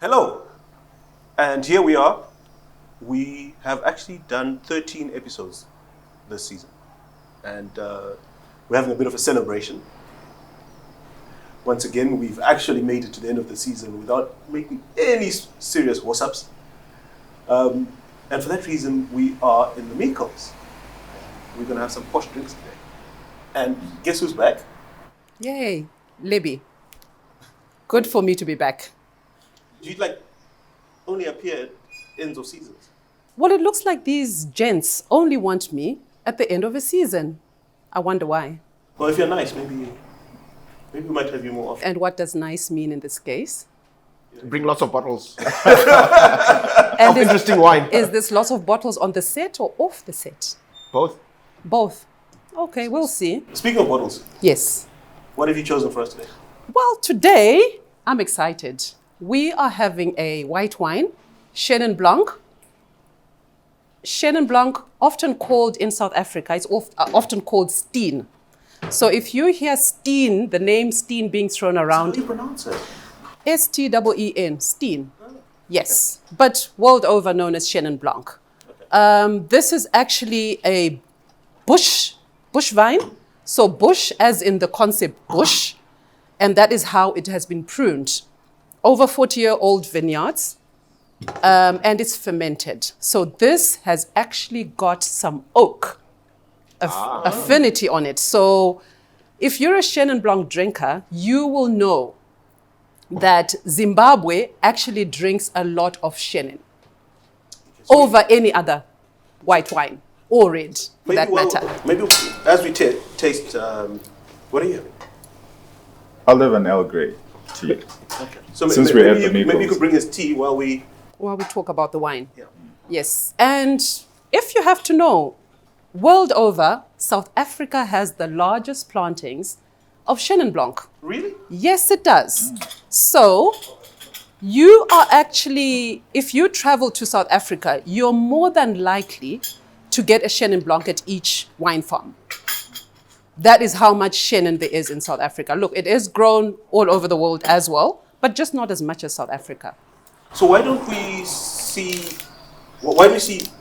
Hello, and here we are. We have actually done 13 episodes this season, and we're having a bit of a celebration. Once again, we've actually made it to the end of the season without making any serious horse-ups. And for that reason, we are in the Meikles. We're going to have some posh drinks today. And guess who's back? Yay, Lebbie. Good for me to be back. Do you only appear at ends of seasons? Well, it looks like these gents only want me at the end of a season. I wonder why. Well, if you're nice, maybe we might have you more often. And what does nice mean in this case? Bring lots of bottles And of interesting wine. Is this lots of bottles on the set or off the set? Both. Both. Okay, we'll see. Speaking of bottles, Yes. what have you chosen for us today? Well, today, I'm excited. We are having a white wine, Chenin Blanc. Chenin Blanc, often called in South Africa, it's often called Steen. So if you hear Steen, the name Steen being thrown How around, do you pronounce it? S-T-E-E-N, Steen. Yes, but world over known as Chenin Blanc. This is actually a bush vine. So bush as in the concept bush, and that is how it has been pruned. Over 40-year-old vineyards, and it's fermented. So this has actually got some oak affinity on it. So if you're a Chenin Blanc drinker, you will know that Zimbabwe actually drinks a lot of Chenin over any other white wine or red, for that matter. Maybe as we taste, what are you having? I'll have an Earl Grey tea. Okay. So Since maybe, we're at the maybe you Meikles. could bring us tea while we... While we talk about the wine. Yeah. Yes. And if you have to know, world over, South Africa has the largest plantings of Chenin Blanc. Really? Yes, it does. So you are actually, if you travel to South Africa, you're more than likely to get a Chenin Blanc at each wine farm. That is how much Chenin there is in South Africa. Look, it is grown all over the world as well, but just not as much as South Africa. So why don't we see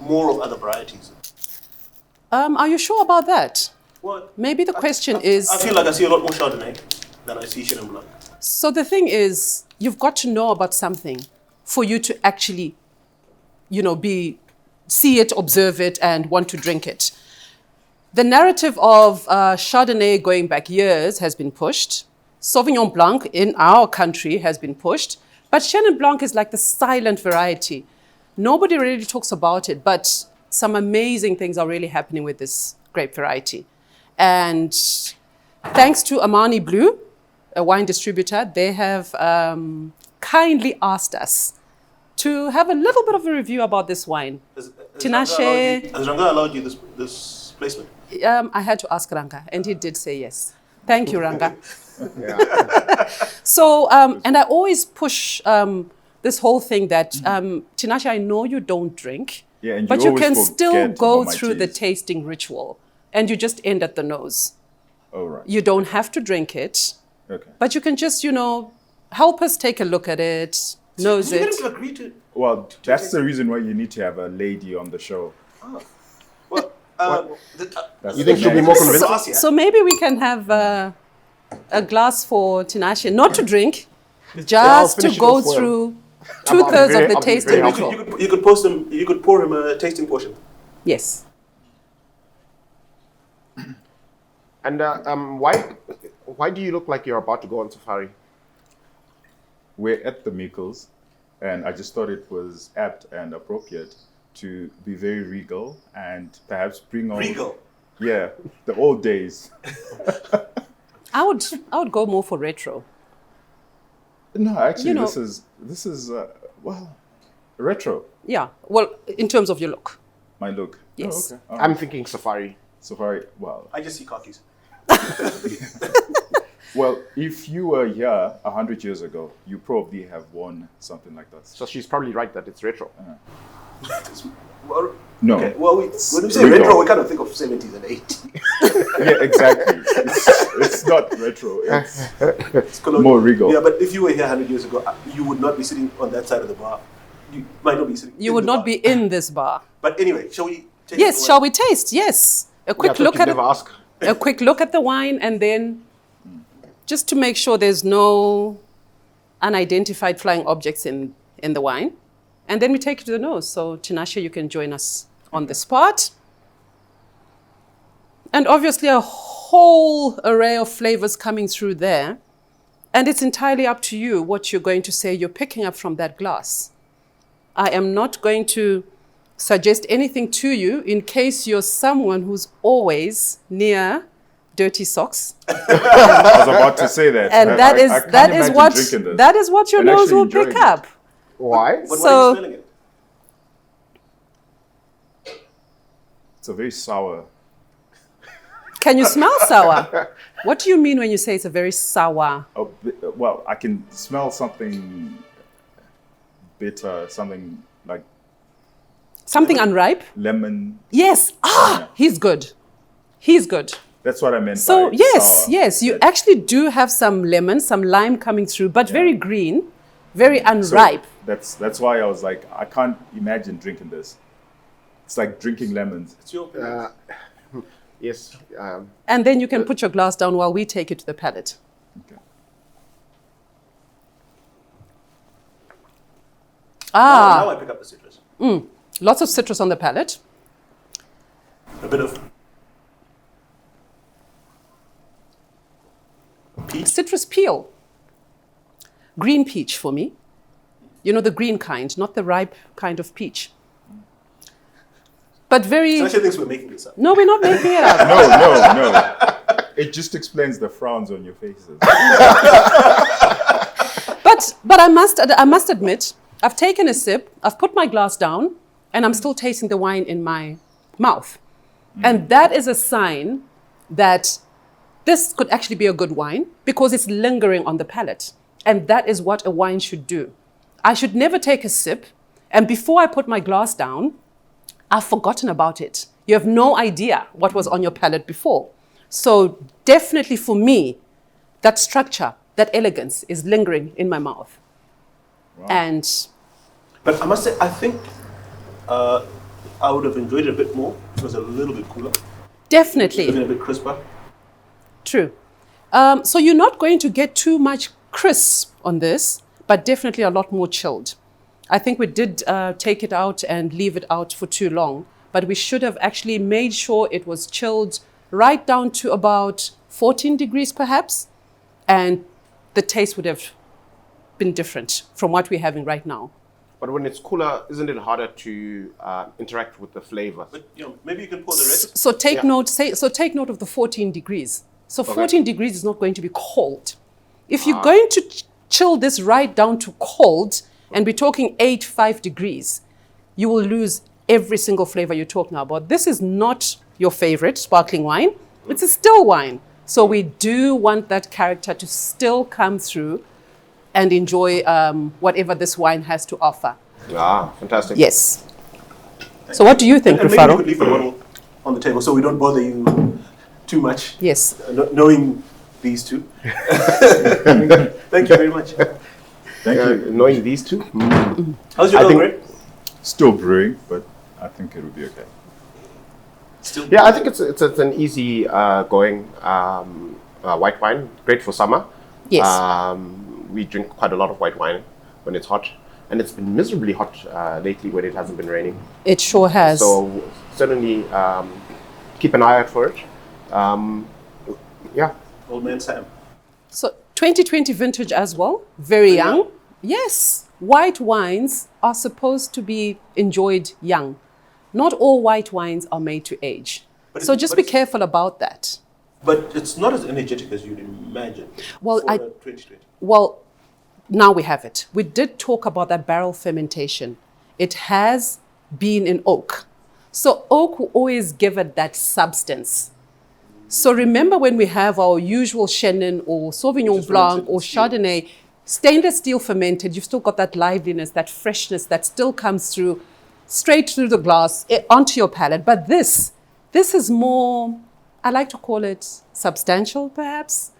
more of other varieties? Are you sure about that? What? Maybe the question is... I feel like I see a lot more Chardonnay than I see Chenin Blanc. So the thing is, you've got to know about something for you to actually, see it, observe it, and want to drink it. The narrative of Chardonnay going back years has been pushed. Sauvignon Blanc in our country has been pushed. But Chenin Blanc is like the silent variety. Nobody really talks about it, but some amazing things are really happening with this grape variety. And thanks to Amani Blue, a wine distributor, they have kindly asked us to have a little bit of a review about this wine. Has Tinashe, Ranga allowed you this placement? I had to ask Ranga, and he did say yes. Thank you, Ranga. Yeah. So, and I always push this whole thing that, Tinashe, I know you don't drink, Yeah, and but you always can still forget go about my through the teas. tasting ritual, and you just end at the nose. Oh, right. You don't have to drink it, Okay. but you can just, help us take a look at it, nose Did you it. get him to agree to... Well, that's the reason why you need to have a lady on the show. Well, That's You think the she'll be next- more convinced? Yeah. So maybe we can have a glass for Tinashe, not to drink, just to finish it go off well. through 2/3 of the I'll be tasting very ritual. You could pour him a tasting portion. Yes. And why do you look like you're about to go on safari? We're at the Meikles, and I just thought it was apt and appropriate to be very regal and perhaps bring on... Regal. Yeah, the old days. I would go more for retro. No, actually, know- this is retro. Yeah. Well, in terms of your look. My look. Yes. Oh, okay. I'm thinking safari. Safari. Well, I just see khakis. well, if you were here 100 years ago, you probably have worn something like that. So she's probably right that it's retro. Well, No. Okay. Well, when we say Regal. retro, we kind of think of 70s and 80s. Yeah, exactly. It's not retro. It's colonial. more regal. Yeah, but if you were here 100 years ago, you would not be sitting on that side of the bar. You might not be sitting. You in would the not bar. be in this bar. But anyway, shall we? Take Yes, it shall we taste? Yes. A quick look at never it. ask. A quick look at the wine, and then just to make sure there's no unidentified flying objects in the wine. And then we take it to the nose. So Tinashe, you can join us on this part. And obviously a whole array of flavors coming through there. And it's entirely up to you what you're going to say you're picking up from that glass. I am not going to suggest anything to you in case you're someone who's always near dirty socks. I was about to say that. And I that can't imagine drinking this is what your and nose actually will enjoying pick it. up. Why? But So- why are you smelling it? It's a very sour. Can you smell sour? What do you mean when you say it's a very sour? Well, I can smell something bitter, something like Something unripe? lemon. Yes. He's good. He's good. That's what I meant. So by yes, sour. yes, you That- actually do have some lemon, some lime coming through, but very green, very so unripe. that's why I was like, I can't imagine drinking this. It's like drinking lemons. It's your. Yes. And then you can put your glass down while we take it to the palate. Okay. Now I pick up the citrus. Lots of citrus on the palate. A bit of peach. Citrus peel. Green peach for me. You know, the green kind, not the ripe kind of peach. But very... Sasha thinks we're making this up. No, we're not making it up. No. It just explains the frowns on your faces. But I must admit, I've taken a sip, I've put my glass down, and I'm still tasting the wine in my mouth. And that is a sign that this could actually be a good wine because it's lingering on the palate. And that is what a wine should do. I should never take a sip, and before I put my glass down, I've forgotten about it. You have no idea what was on your palate before. So definitely for me, that structure, that elegance is lingering in my mouth. Wow. And But I must say, I think I would have enjoyed it a bit more. It was a little bit cooler, definitely, even a bit crisper. true. So you're not going to get too much crisp on this, but definitely a lot more chilled. I think we did take it out and leave it out for too long, but we should have actually made sure it was chilled right down to about 14 degrees perhaps, and the taste would have been different from what we're having right now. But when it's cooler, isn't it harder to interact with the flavor? But maybe you can pour the rest. So take Yeah. note. Take note of the 14 degrees. So 14 degrees is not going to be cold. If you're going to chill this right down to cold, and we're talking 5 degrees, you will lose every single flavor you're talking about. This is not your favorite sparkling wine. It's a still wine. So we do want that character to still come through and enjoy whatever this wine has to offer. Fantastic. Yes. So what do you think, And maybe you Rufaro? could leave the bottle on the table so we don't bother you too much. Yes. Knowing these two. Thank you very much. Thank you. Knowing these two, How's your I dog, think- Greg? Still brewing, but I think it will be okay. Still. yeah, I think it's an easy going white wine. Great for summer. Yes. We drink quite a lot of white wine when it's hot, and it's been miserably hot lately when it hasn't been raining. It sure has. So certainly keep an eye out for it. Yeah. Old man Sam. So 2020 vintage as well, very young. Yes, white wines are supposed to be enjoyed young. Not all white wines are made to age. But So it's- just but be it's- careful about that. But it's not as energetic as you'd imagine. Well, for 2020. Well, now we have it. We did talk about that barrel fermentation. It has been in oak. So oak will always give it that substance. So remember when we have our usual Chenin or Sauvignon Which is Blanc fermented in or steel. Chardonnay, stainless steel fermented, you've still got that liveliness, that freshness that still comes through. straight through the glass onto your palate. But this is more, I like to call it substantial, perhaps,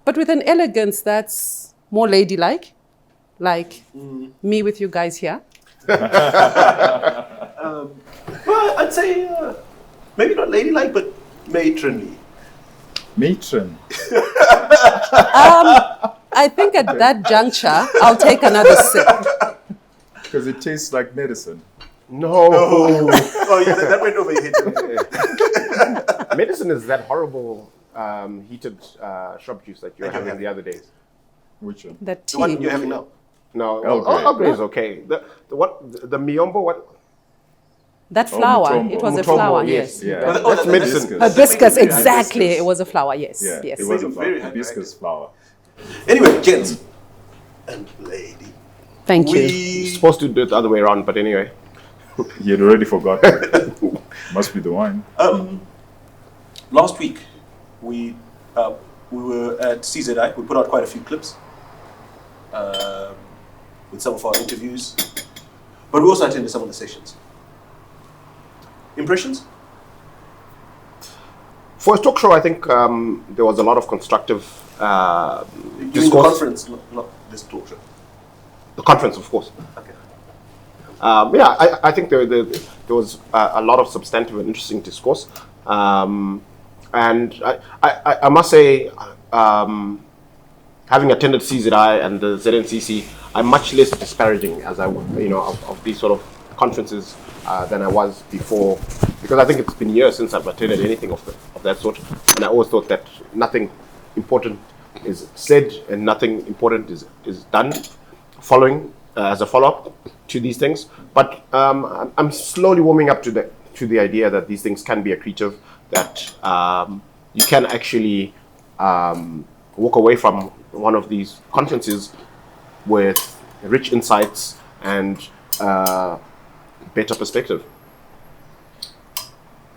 but with an elegance that's more ladylike, like me with you guys here. Well, I'd say maybe not ladylike, but matronly. Matron. I think at that juncture, I'll take another sip. Because it tastes like medicine. No. Oh, yeah, that went over your head. Medicine is that horrible heated shrub juice that you were having the other days. Which one? That The one tea. you're having now. No, Earl Grey. Earl Grey is okay. The Miombo, what? That flower. Mutombo. It was a Mutombo, flower, yes. yes. Yeah. That's medicine. Hibiscus, Very exactly. hibiscus. It was a flower, yes. Yeah, yes. it was a Very flower. Hibiscus flower. Anyway, gents and lady, Thank you. You're we supposed to do it the other way around, but anyway. He had already forgotten. Must be the wine. last week we were at CZI. We put out quite a few clips with some of our interviews, but we also attended some of the sessions. Impressions? For a talk show, I think there was a lot of constructive During the discourse. conference, not this talk show. The conference, of course. Okay. I think there was a lot of substantive and interesting discourse. And I must say, having attended CZI and the ZNCC, I'm much less disparaging as of these sort of conferences than I was before, because I think it's been years since I've attended anything of that sort, and I always thought that nothing important is said and nothing important is done following as a follow-up to these things. But I'm slowly warming up to the idea that these things can be accretive, that you can actually walk away from one of these conferences with rich insights and better perspective.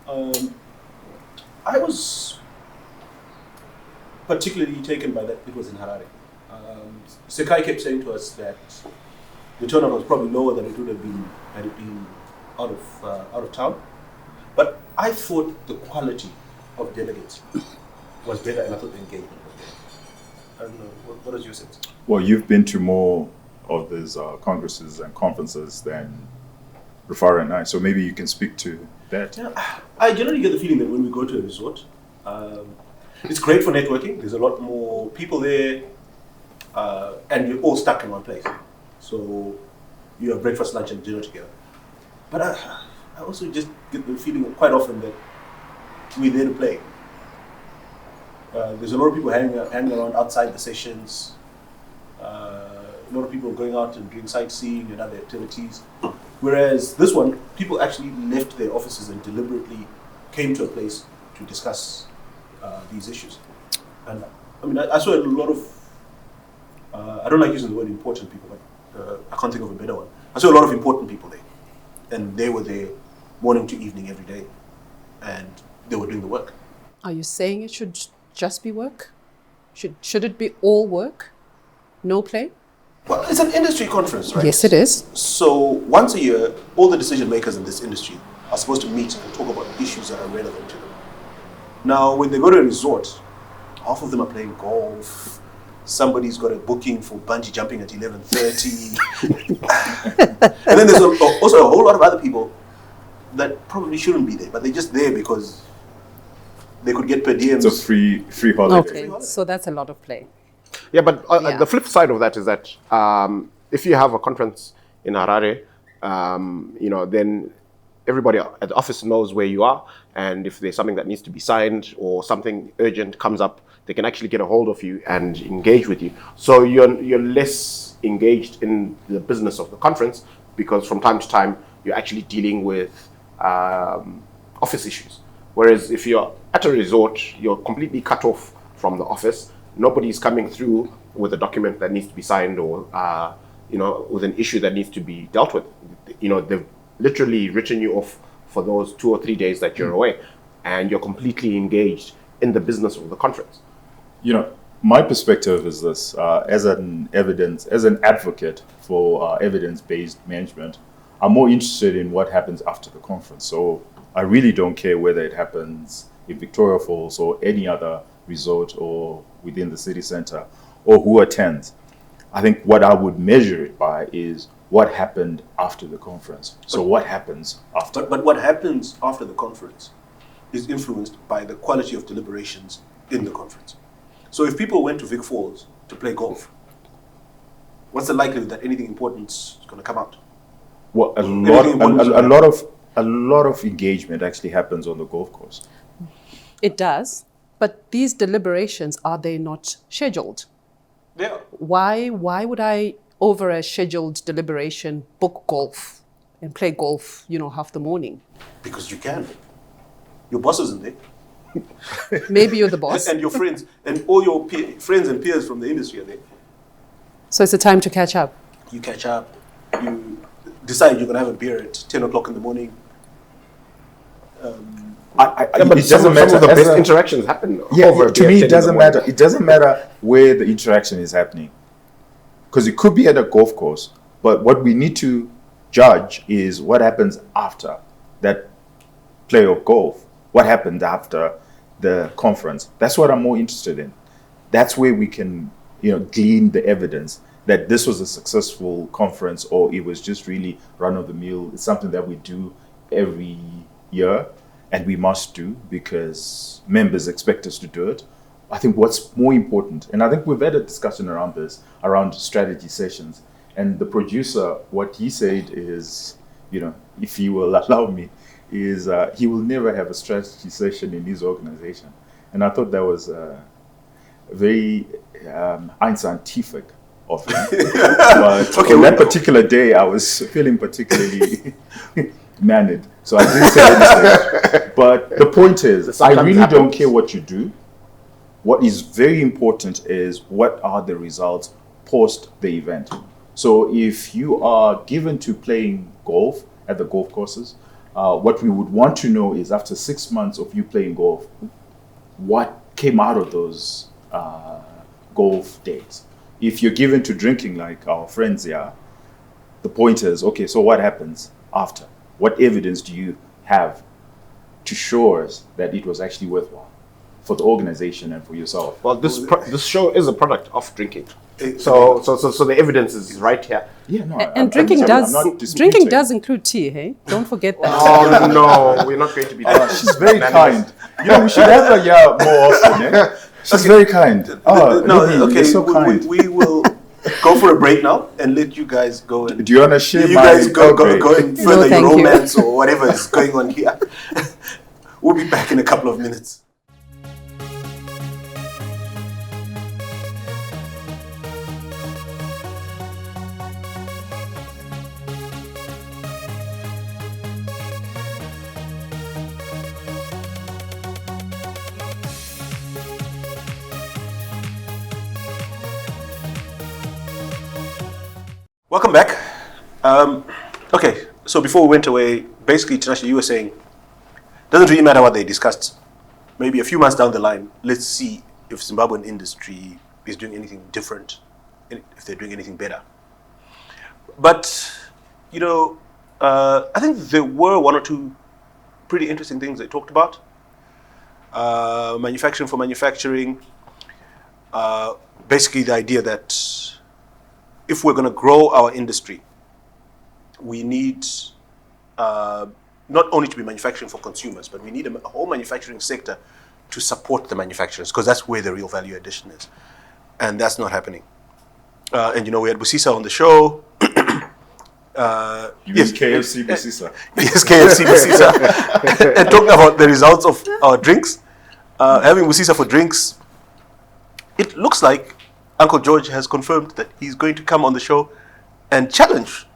I was particularly taken by that it was in Harare. Sekai kept saying to us that the turnout was probably lower than it would have been had it been out of town. But I thought the quality of delegates was better, and I thought the engagement was better. I don't know. What is your sense? Well, you've been to more of these congresses and conferences than Rufara and I, so maybe you can speak to that. Yeah, I generally get the feeling that when we go to a resort, it's great for networking. There's a lot more people there, and you're all stuck in one place. So you have breakfast, lunch, and dinner together. But I also just get the feeling quite often that we're there to play. There's a lot of people hanging around outside the sessions. A lot of people going out and doing sightseeing and other activities. Whereas this one, people actually left their offices and deliberately came to a place to discuss these issues. And I mean, I saw a lot of, I don't like using the word important people, but I can't think of a better one. I saw a lot of important people there. And they were there morning to evening every day. And they were doing the work. Are you saying it should just be work? Should it be all work? No play? Well, it's an industry conference, right? Yes, it is. So once a year, all the decision makers in this industry are supposed to meet and talk about issues that are relevant to them. Now, when they go to a resort, half of them are playing golf. Somebody's got a booking for bungee jumping at 11:30. And then there's also a whole lot of other people that probably shouldn't be there, but they're just there because they could get per diems. It's a free holiday. Okay, so that's a lot of play. Yeah, but Yeah. the flip side of that is that if you have a conference in Harare, then everybody at the office knows where you are, and if there's something that needs to be signed or something urgent comes up, they can actually get a hold of you and engage with you. So you're less engaged in the business of the conference, because from time to time you're actually dealing with office issues. Whereas if you're at a resort, you're completely cut off from the office. Nobody's coming through with a document that needs to be signed or with an issue that needs to be dealt with. They've literally written you off for those 2 or 3 days that you're away, and you're completely engaged in the business of the conference. My perspective is this: as an advocate for evidence-based management, I'm more interested in what happens after the conference. So I really don't care whether it happens in Victoria Falls or any other resort or within the city center or who attends. I think what I would measure it by is what happened after the conference. So what happens after? But what happens after the conference is influenced by the quality of deliberations in the conference. So if people went to Vic Falls to play golf, what's the likelihood that anything important is going to come out? Well, a lot of engagement actually happens on the golf course. It does, but these deliberations, are they not scheduled? Yeah. Why would I, over a scheduled deliberation, book golf and play golf, half the morning? Because you can. Your boss isn't there. Maybe you're the boss. And your friends, and all your friends and peers from the industry are there. So it's a time to catch up. You catch up, you decide you're going to have a beer at 10 o'clock in the morning. It doesn't matter. Some of the best interactions happen over a to beer me, at 10 it doesn't in the morning. matter. It doesn't matter where the interaction is happening. Because it could be at a golf course, but what we need to judge is what happens after that play of golf. What happened after the conference? That's what I'm more interested in. That's where we can, glean the evidence that this was a successful conference or it was just really run-of-the-mill. It's something that we do every year and we must do because members expect us to do it. I think what's more important, and I think we've had a discussion around this, around strategy sessions. And the producer, what he said is, if he will allow me, is he will never have a strategy session in his organization. And I thought that was very unscientific of him. But on that particular day, I was feeling particularly mannered. So I didn't say anything. But the point is, I really don't care what you do. What is very important is what are the results post the event. So if you are given to playing golf at the golf courses, what we would want to know is after 6 months of you playing golf, what came out of those golf days. If you're given to drinking like our friends here, the point is, okay, so what happens after? What evidence do you have to show us that it was actually worthwhile for the organization and for yourself? Well, this show is a product of drinking. So the evidence is right here. Yeah, no. And drinking does include tea, hey? Don't forget that. Oh no, we're not going to be. She's very kind. We should have her here more often. Eh? She's very kind. Oh, No, Lebbie, okay. you're so kind. We will go for a break now and let you guys go. And Do you want to share you my guys go break? and further thank your you. romance or whatever is going on here. We'll be back in a couple of minutes. Welcome back. Okay, so before we went away, basically, Tinashe, you were saying, doesn't really matter what they discussed. Maybe a few months down the line, let's see if Zimbabwean industry is doing anything different, if they're doing anything better. But, I think there were one or two pretty interesting things they talked about. Manufacturing for manufacturing. Basically, the idea that if we're going to grow our industry, we need not only to be manufacturing for consumers, but we need a whole manufacturing sector to support the manufacturers, because that's where the real value addition is. And that's not happening. And we had Busisa on the show. Yes, KFC Busisa. Yes, KFC Busisa. And talking about the results of our drinks, having Busisa for drinks, it looks like Uncle George has confirmed that he's going to come on the show and challenge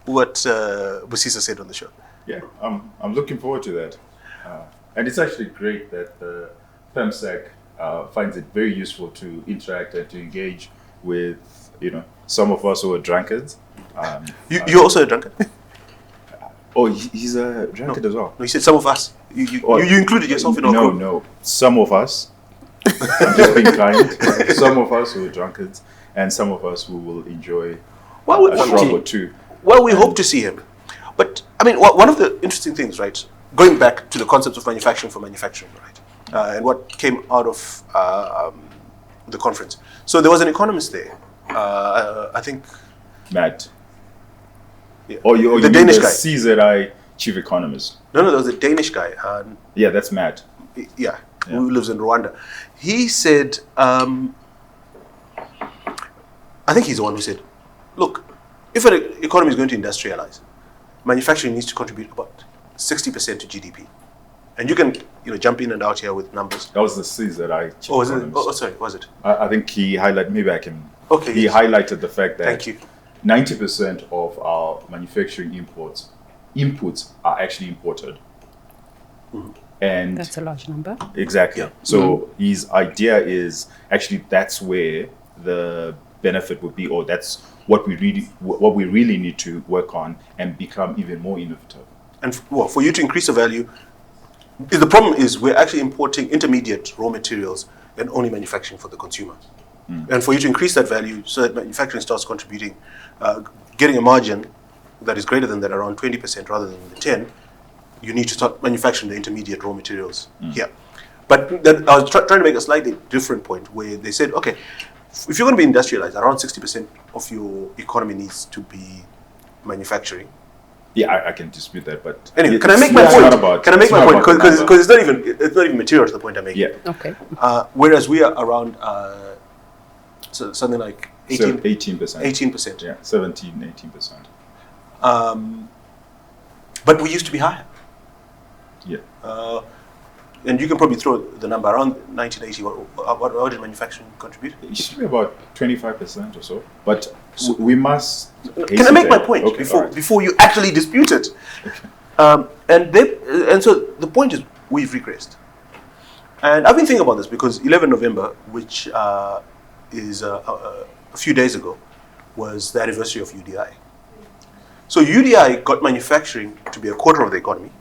what Busisa said on the show. Yeah, I'm looking forward to that. And it's actually great that the PEMSAC finds it very useful to interact and to engage with, some of us who are drunkards. You're also a drunkard? Oh, he's a drunkard as well. No, you said some of us. You included yourself in our group. No, some of us. I'm just being kind. Some of us who are drunkards, and some of us who will enjoy a shrub or two. Well, we hope to see him. I mean, one of the interesting things, right, going back to the concept of manufacturing for manufacturing, right, and what came out of the conference. So there was an economist there, I think. Matt. Yeah. Or you the mean Danish the guy. CZI chief economist. No, there was a Danish guy. Yeah, that's Matt. Yeah, who lives in Rwanda. He said, I think he's the one who said, look, if an economy is going to industrialize, manufacturing needs to contribute about 60% to GDP. And you can, jump in and out here with numbers. That was the CZI chief economist. Sorry, was it? I think he highlighted, maybe I can. Okay. He highlighted the fact that Thank you. 90% of our manufacturing inputs are actually imported. Mm-hmm. And That's a large number. exactly. Yeah. So his idea is actually that's where the benefit would be, or that's what we really need to work on and become even more innovative. And for you to increase the value, the problem is we're actually importing intermediate raw materials and only manufacturing for the consumer. And for you to increase that value so that manufacturing starts contributing, getting a margin that is greater than that, around 20% rather than the 10, you need to start manufacturing the intermediate raw materials here. But then I was trying to make a slightly different point where they said, okay, if you're going to be industrialized, around 60% of your economy needs to be manufacturing. Yeah, I can dispute that, but Anyway, can I make my point? Can I make my point? Because it's not even material to the point I'm making. Yeah. Okay. Whereas we are around something like 18%. 18%. Yeah, 17, 18%. But we used to be higher. Yeah. And you can probably throw the number around 1980. What did manufacturing contribute? It should be about 25% or so. But we must. Can I make my point Okay, before you actually dispute it? And so the point is we've regressed. And I've been thinking about this because 11 November, which is a few days ago, was the anniversary of UDI. So UDI got manufacturing to be a quarter of the economy.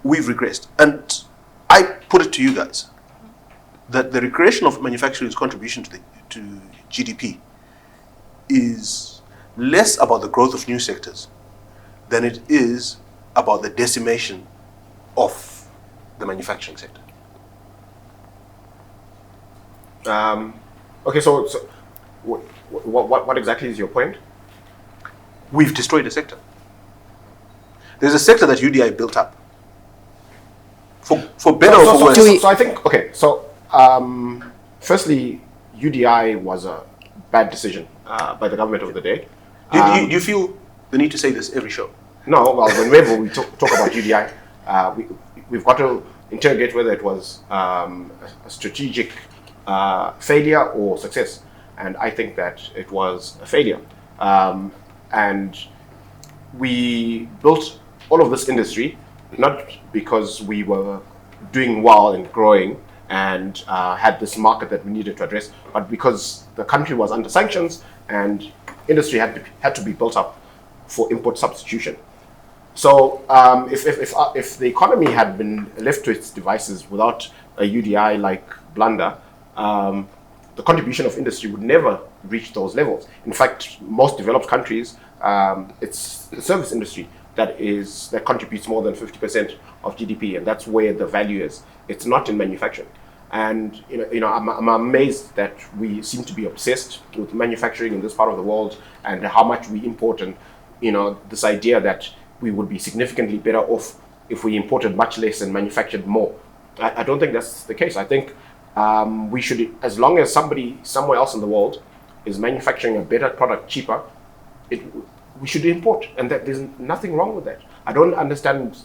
We've regressed. And I put it to you guys that the regression of manufacturing's contribution to GDP is less about the growth of new sectors than it is about the decimation of the manufacturing sector. Okay, so what exactly is your point? We've destroyed a sector. There's a sector that UDI built up. For better or for worse. So I think, okay, so firstly, UDI was a bad decision by the government of the day. Do you feel the need to say this every show? No, well, whenever we talk about UDI, we've got to interrogate whether it was a strategic failure or success. And I think that it was a failure. And we built all of this industry not because we were doing well and growing and had this market that we needed to address, but because the country was under sanctions and industry had to be built up for import substitution. So if the economy had been left to its devices without a UDI like blunder, the contribution of industry would never reach those levels. In fact, most developed countries, it's the service industry that contributes more than 50% of GDP, and that's where the value is. It's not in manufacturing. And I'm amazed that we seem to be obsessed with manufacturing in this part of the world and how much we import, and this idea that we would be significantly better off if we imported much less and manufactured more. I don't think that's the case. I think we should, as long as somebody somewhere else in the world is manufacturing a better product cheaper, we should import, and that there's nothing wrong with that. I don't understand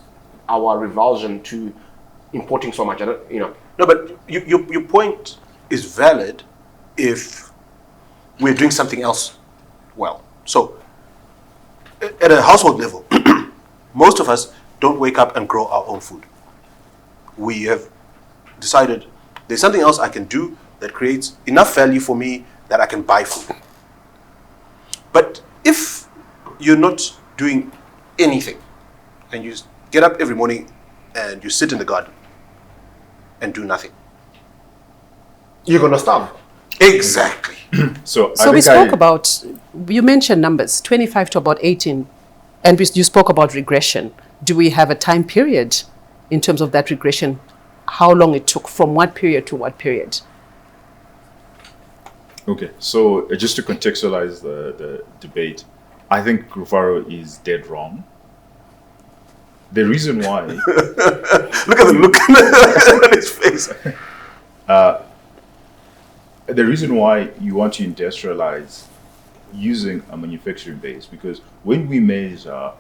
our revulsion to importing so much. No, but your point is valid if we're doing something else well. So, at a household level, most of us don't wake up and grow our own food. We have decided there's something else I can do that creates enough value for me that I can buy food. But if you're not doing anything and you get up every morning and you sit in the garden and do nothing, you're going to starve. Exactly. So we spoke about, you mentioned numbers, 25 to about 18 And you spoke about regression. Do we have a time period in terms of that regression? How long it took, from what period to what period? Okay, so just to contextualize the debate, I think Rufaro is dead wrong. The reason why... Look at the look on his face. The reason why you want to industrialize using a manufacturing base, because when we measure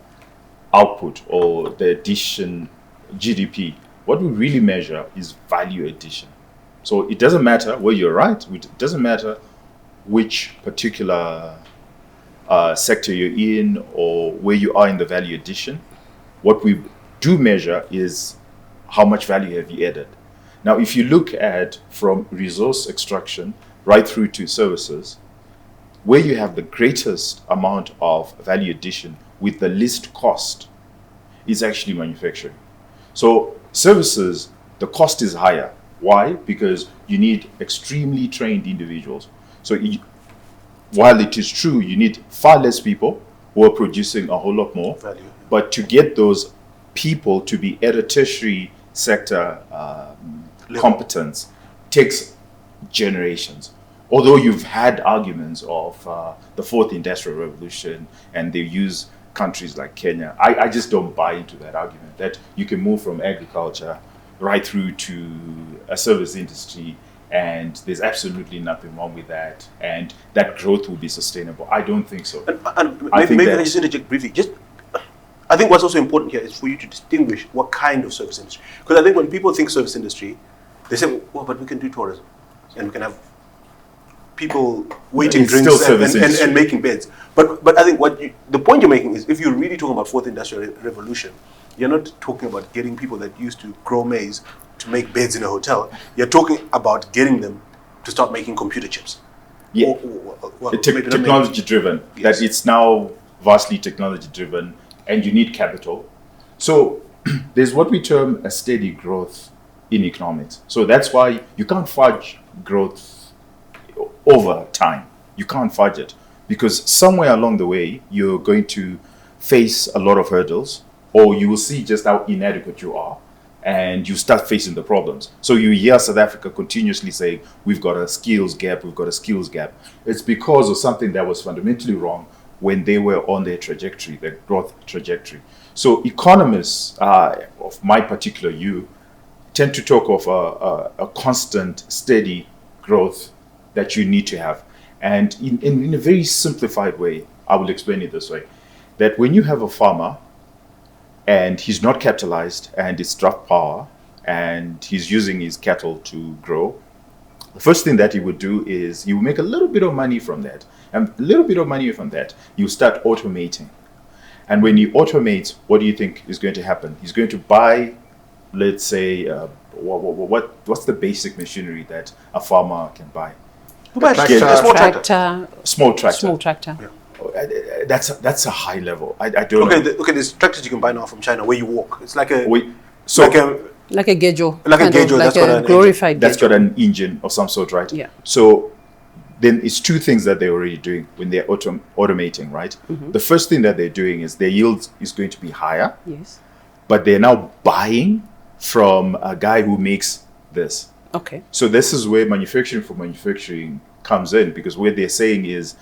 output or the addition GDP, what we really measure is value addition. So it doesn't matter where you're right, it doesn't matter which particular sector you're in or where you are in the value addition. What we do measure is how much value have you added. Now, if you look at from resource extraction right through to services, where you have the greatest amount of value addition with the least cost is actually manufacturing. So services, the cost is higher. Why? Because you need extremely trained individuals. So while it is true, you need far less people who are producing a whole lot more, Value. but to get those people to be at a tertiary sector competence takes generations. Although you've had arguments of the fourth industrial revolution and they use countries like Kenya, I just don't buy into that argument that you can move from agriculture right through to a service industry and there's absolutely nothing wrong with that and that growth will be sustainable. I don't think so. And maybe I just interject briefly. I think what's also important here is for you to distinguish what kind of service industry. Because I think when people think service industry, they say, well, but we can do tourism and we can have people waiting It's drinks still service and making beds. But I think the point you're making is if you're really talking about fourth industrial revolution, you're not talking about getting people that used to grow maize to make beds in a hotel. You're talking about getting them to start making computer chips. Yeah, technology driven. Yes. That it's now vastly technology driven and you need capital. So there's what we term a steady growth in economics. So that's why you can't fudge growth over time. You can't fudge it because somewhere along the way you're going to face a lot of hurdles, or you will see just how inadequate you are and you start facing the problems. So you hear South Africa continuously saying, we've got a skills gap, we've got a skills gap. It's because of something that was fundamentally wrong when they were on their trajectory, their growth trajectory. So economists of my particular view tend to talk of a constant, steady growth that you need to have. And in a very simplified way, I will explain it this way, that when you have a farmer and he's not capitalized and it's draft power and he's using his cattle to grow, the first thing that he would do is he will make a little bit of money from that. And a little bit of money from that, you start automating. And when he automates, what do you think is going to happen? He's going to buy, let's say, what's the basic machinery that a farmer can buy? Small tractor. Small tractor. Yeah. That's a high level. I don't know. Okay, there's tractors you can buy now from China where you walk. It's like a Like a gejo. Like a gejo, like that's got a an glorified that's gejo. got an engine of some sort, right? Yeah. So then it's two things that they're already doing when they're automating, right? Mm-hmm. The first thing that they're doing is their yield is going to be higher, Yes. but they're now buying from a guy who makes this. Okay. So this is where manufacturing for manufacturing comes in, because what they're saying is,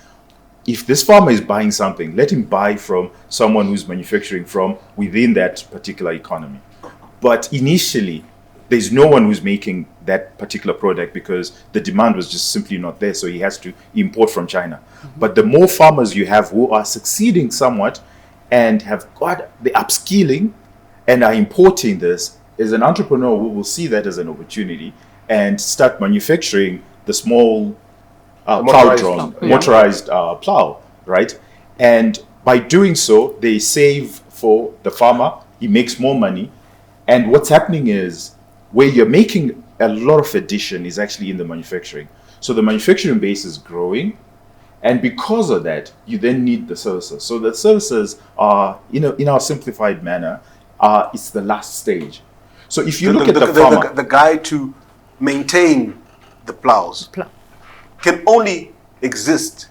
if this farmer is buying something, let him buy from someone who's manufacturing from within that particular economy. But initially, there's no one who's making that particular product because the demand was just simply not there, so he has to import from China. Mm-hmm. But the more farmers you have who are succeeding somewhat and have got the upskilling and are importing this, as an entrepreneur who will see that as an opportunity and start manufacturing the small motorized plow, right? And by doing so, they save for the farmer, he makes more money. And what's happening is, where you're making a lot of addition is actually in the manufacturing. So the manufacturing base is growing. And because of that, you then need the services. So the services are, in our simplified manner, it's the last stage. So if you look at the farmer... The guy to maintain the plows can only exist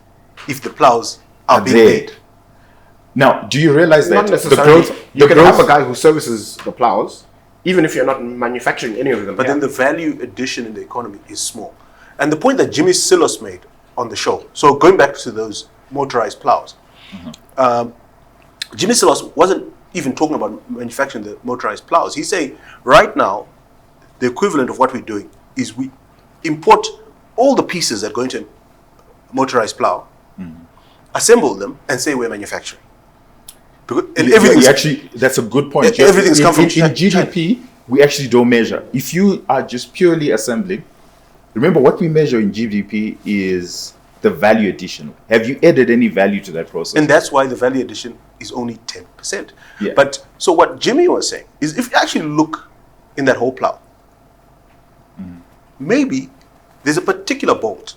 if the plows are being made. Now, do you realize that Not necessarily. You can have a guy who services the plows, even if you're not manufacturing any of them. But then the value addition in the economy is small. And the point that Jimmy Silos made on the show, so going back to those motorized plows, Jimmy Silos wasn't even talking about manufacturing the motorized plows. He's saying right now, the equivalent of what we're doing is we import all the pieces that go into a motorized plow, assemble them, and say we're manufacturing. Because, and everything's actually, that's a good point. Everything's come from in GDP, we actually don't measure. If you are just purely assembling, remember what we measure in GDP is the value addition. Have you added any value to that process? And that's why the value addition is only 10%. Yeah. But so what Jimmy was saying is if you actually look in that whole plow, maybe there's a particular bolt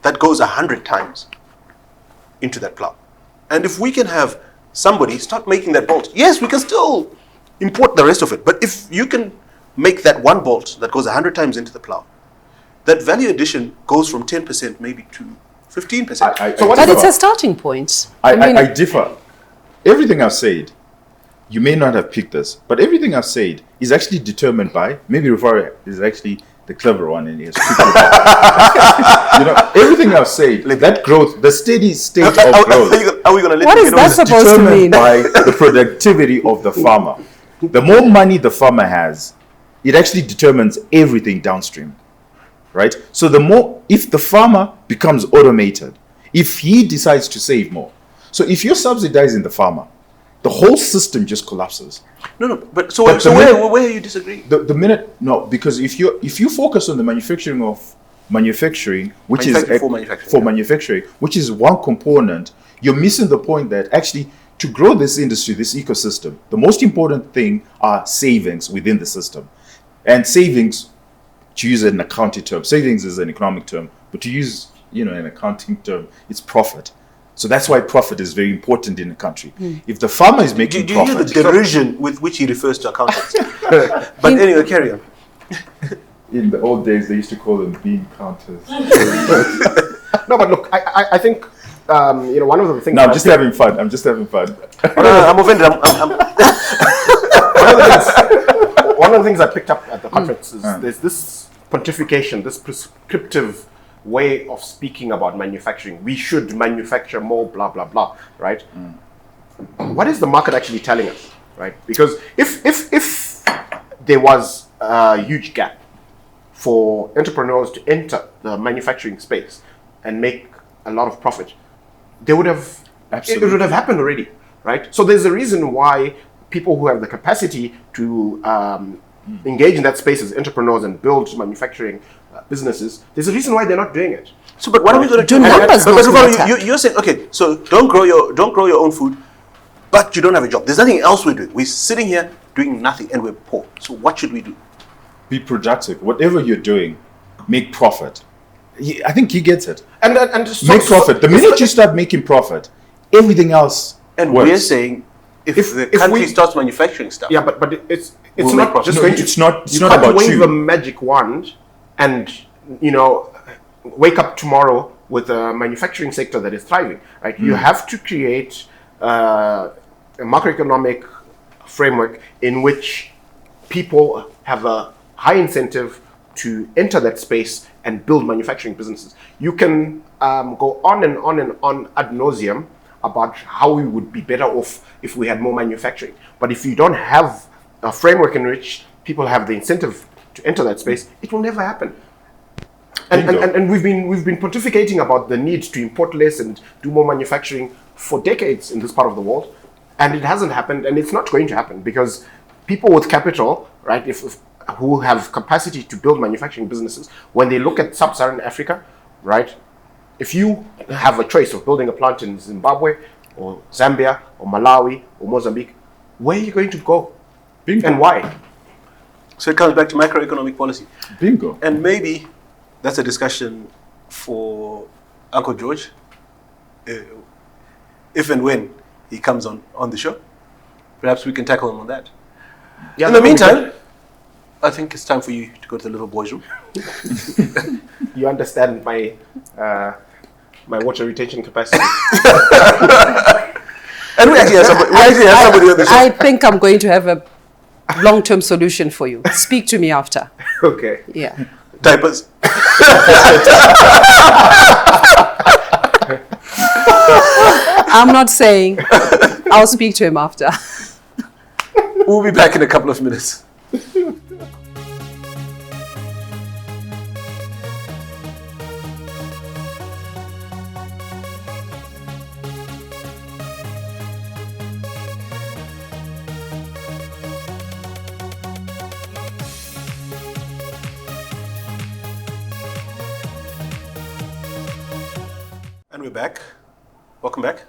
that goes 100 times into that plow. And if we can have somebody start making that bolt, yes, we can still import the rest of it. But if you can make that one bolt that goes 100 times into the plow, that value addition goes from 10% maybe to 15%. But it's a starting point. I differ. Everything I've said, you may not have picked this, but everything I've said is actually determined by, maybe Rufari is actually the clever one and he has picked it up. You know, everything I've said, that growth, the steady state of growth, Are we going to let What you is get that on? supposed to determined mean? by the productivity of the farmer. The more money the farmer has, it actually determines everything downstream, right? So the more, if the farmer becomes automated, if he decides to save more, so if you're subsidizing the farmer, the whole system just collapses. No, but But where are you disagreeing? The minute, no, because if you focus on the manufacturing, which Manufacturing is for manufacturing, for yeah. manufacturing, which is one component, you're missing the point that actually to grow this industry, this ecosystem, the most important thing are savings within the system. And savings, to use an accounting term, savings is an economic term, but to use an accounting term, it's profit. So that's why profit is very important in a country. If the farmer is making Do you hear profit, the derision with which he refers to accountants? But anyway, carry on. in the old days they used to call them bean counters. No, but look, I think one of the things. No, I'm just having fun. I'm I'm offended. One of the things I picked up at the conference is there's this pontification, this prescriptive way of speaking about manufacturing. We should manufacture more, blah, blah, blah, right? What is the market actually telling us, right? Because if there was a huge gap for entrepreneurs to enter the manufacturing space and make a lot of profit, they would have, it would have happened already, right? So there's a reason why people who have the capacity to engage in that space as entrepreneurs and build manufacturing businesses, there's a reason why they're not doing it. So, but what are we going to do? numbers not matter? You're saying, okay, so don't grow your own food, but you don't have a job. There's nothing else we're doing. We're sitting here doing nothing, and we're poor. So, what should we do? Be productive. Whatever you're doing, make profit. I think he gets it. And Make profit. The minute you start making profit, everything else And works. we're saying, if the country starts manufacturing stuff, yeah, but it's We'll make not profit. just No, going to. it's not You can't about wave you. a magic wand and wake up tomorrow with a manufacturing sector that is thriving, right? You have to create a macroeconomic framework in which people have a high incentive to enter that space and build manufacturing businesses. You can go on and on and on ad nauseum about how we would be better off if we had more manufacturing. But if you don't have a framework in which people have the incentive to enter that space, it will never happen. And we've been pontificating about the need to import less and do more manufacturing for decades in this part of the world, and it hasn't happened, and it's not going to happen because people with capital, right, who have capacity to build manufacturing businesses, when they look at sub-Saharan Africa, right, if you have a choice of building a plant in Zimbabwe or Zambia or Malawi or Mozambique, where are you going to go? Bingo. And why? so it comes back to macroeconomic policy. Bingo. And maybe that's a discussion for Uncle George, if and when he comes on the show. Perhaps we can tackle him on that. Yeah, In the meantime, I think it's time for you to go to the little boys' room. you understand my water retention capacity. And we actually have somebody, on the show. I think I'm going to have a long-term solution for you. Speak to me after. Okay. Yeah. Diapers. I'm not saying. I'll speak to him after. We'll be back in a couple of minutes. And we're back. Welcome back.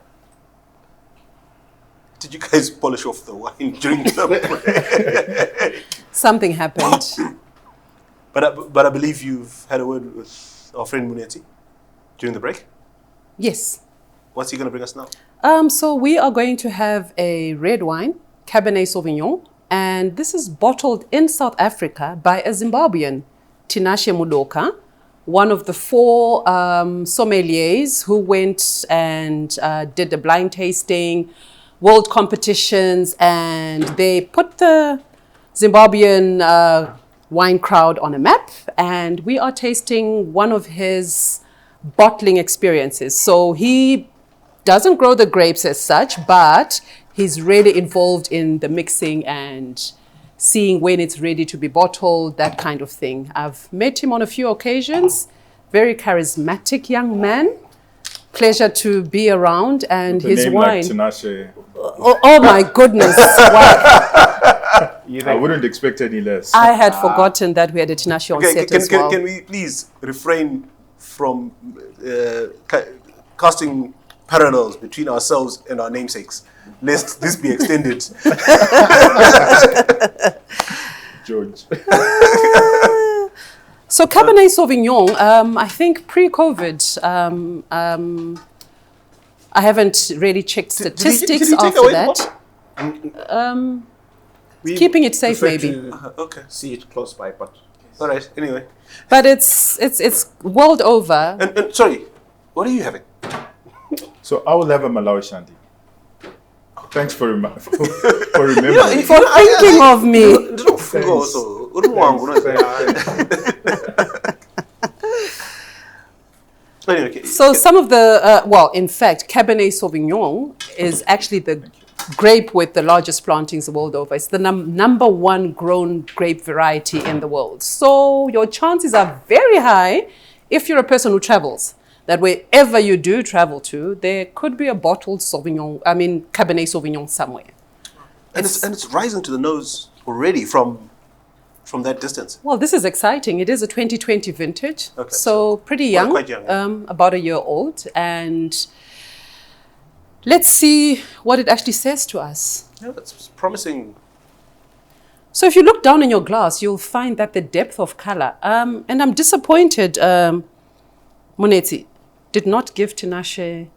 Did you guys polish off the wine during the break? Something happened. But I believe you've had a word with our friend Muneti during the break. Yes. What's he going to bring us now? So we are going to have a red wine, Cabernet Sauvignon, and this is bottled in South Africa by a Zimbabwean, Tinashe Mudoka, one of the 4 sommeliers who went and did the blind tasting, world competitions, and they put the Zimbabwean wine crowd on a map, and we are tasting one of his bottling experiences. So he doesn't grow the grapes as such, but he's really involved in the mixing and seeing when it's ready to be bottled, that kind of thing. I've met him on a few occasions. Very charismatic young man. Pleasure to be around, and The his name wine. like Tinashe, Oh my goodness. Wow. I wouldn't expect any less. I had forgotten that we had a Tinashe on set as well. Can we please refrain from casting parallels between ourselves and our namesakes, lest this be extended? George. So Cabernet Sauvignon, I think pre-COVID, I haven't really checked statistics did he take after away that. We Keeping it safe, prefer maybe. to Okay. see it close by, but All right. Anyway. But it's world over. And sorry, what are you having? So I will have a Malawi Shandy. Thanks for remembering. For thinking of me. Anyway, okay. So some of the, well, in fact, Cabernet Sauvignon is actually the grape with the largest plantings the world over. It's the number 1 grown grape variety in the world. So your chances are very high if you're a person who travels, that wherever you do travel to, there could be a bottled Cabernet Sauvignon somewhere. And it's rising to the nose already from that distance. Well, this is exciting. It is a 2020 vintage, Okay, so pretty young, quite young, yeah. about a year old. And let's see what it actually says to us. Yeah, that's promising. So if you look down in your glass, you'll find that the depth of color, and I'm disappointed, Muneti did not give Tinashe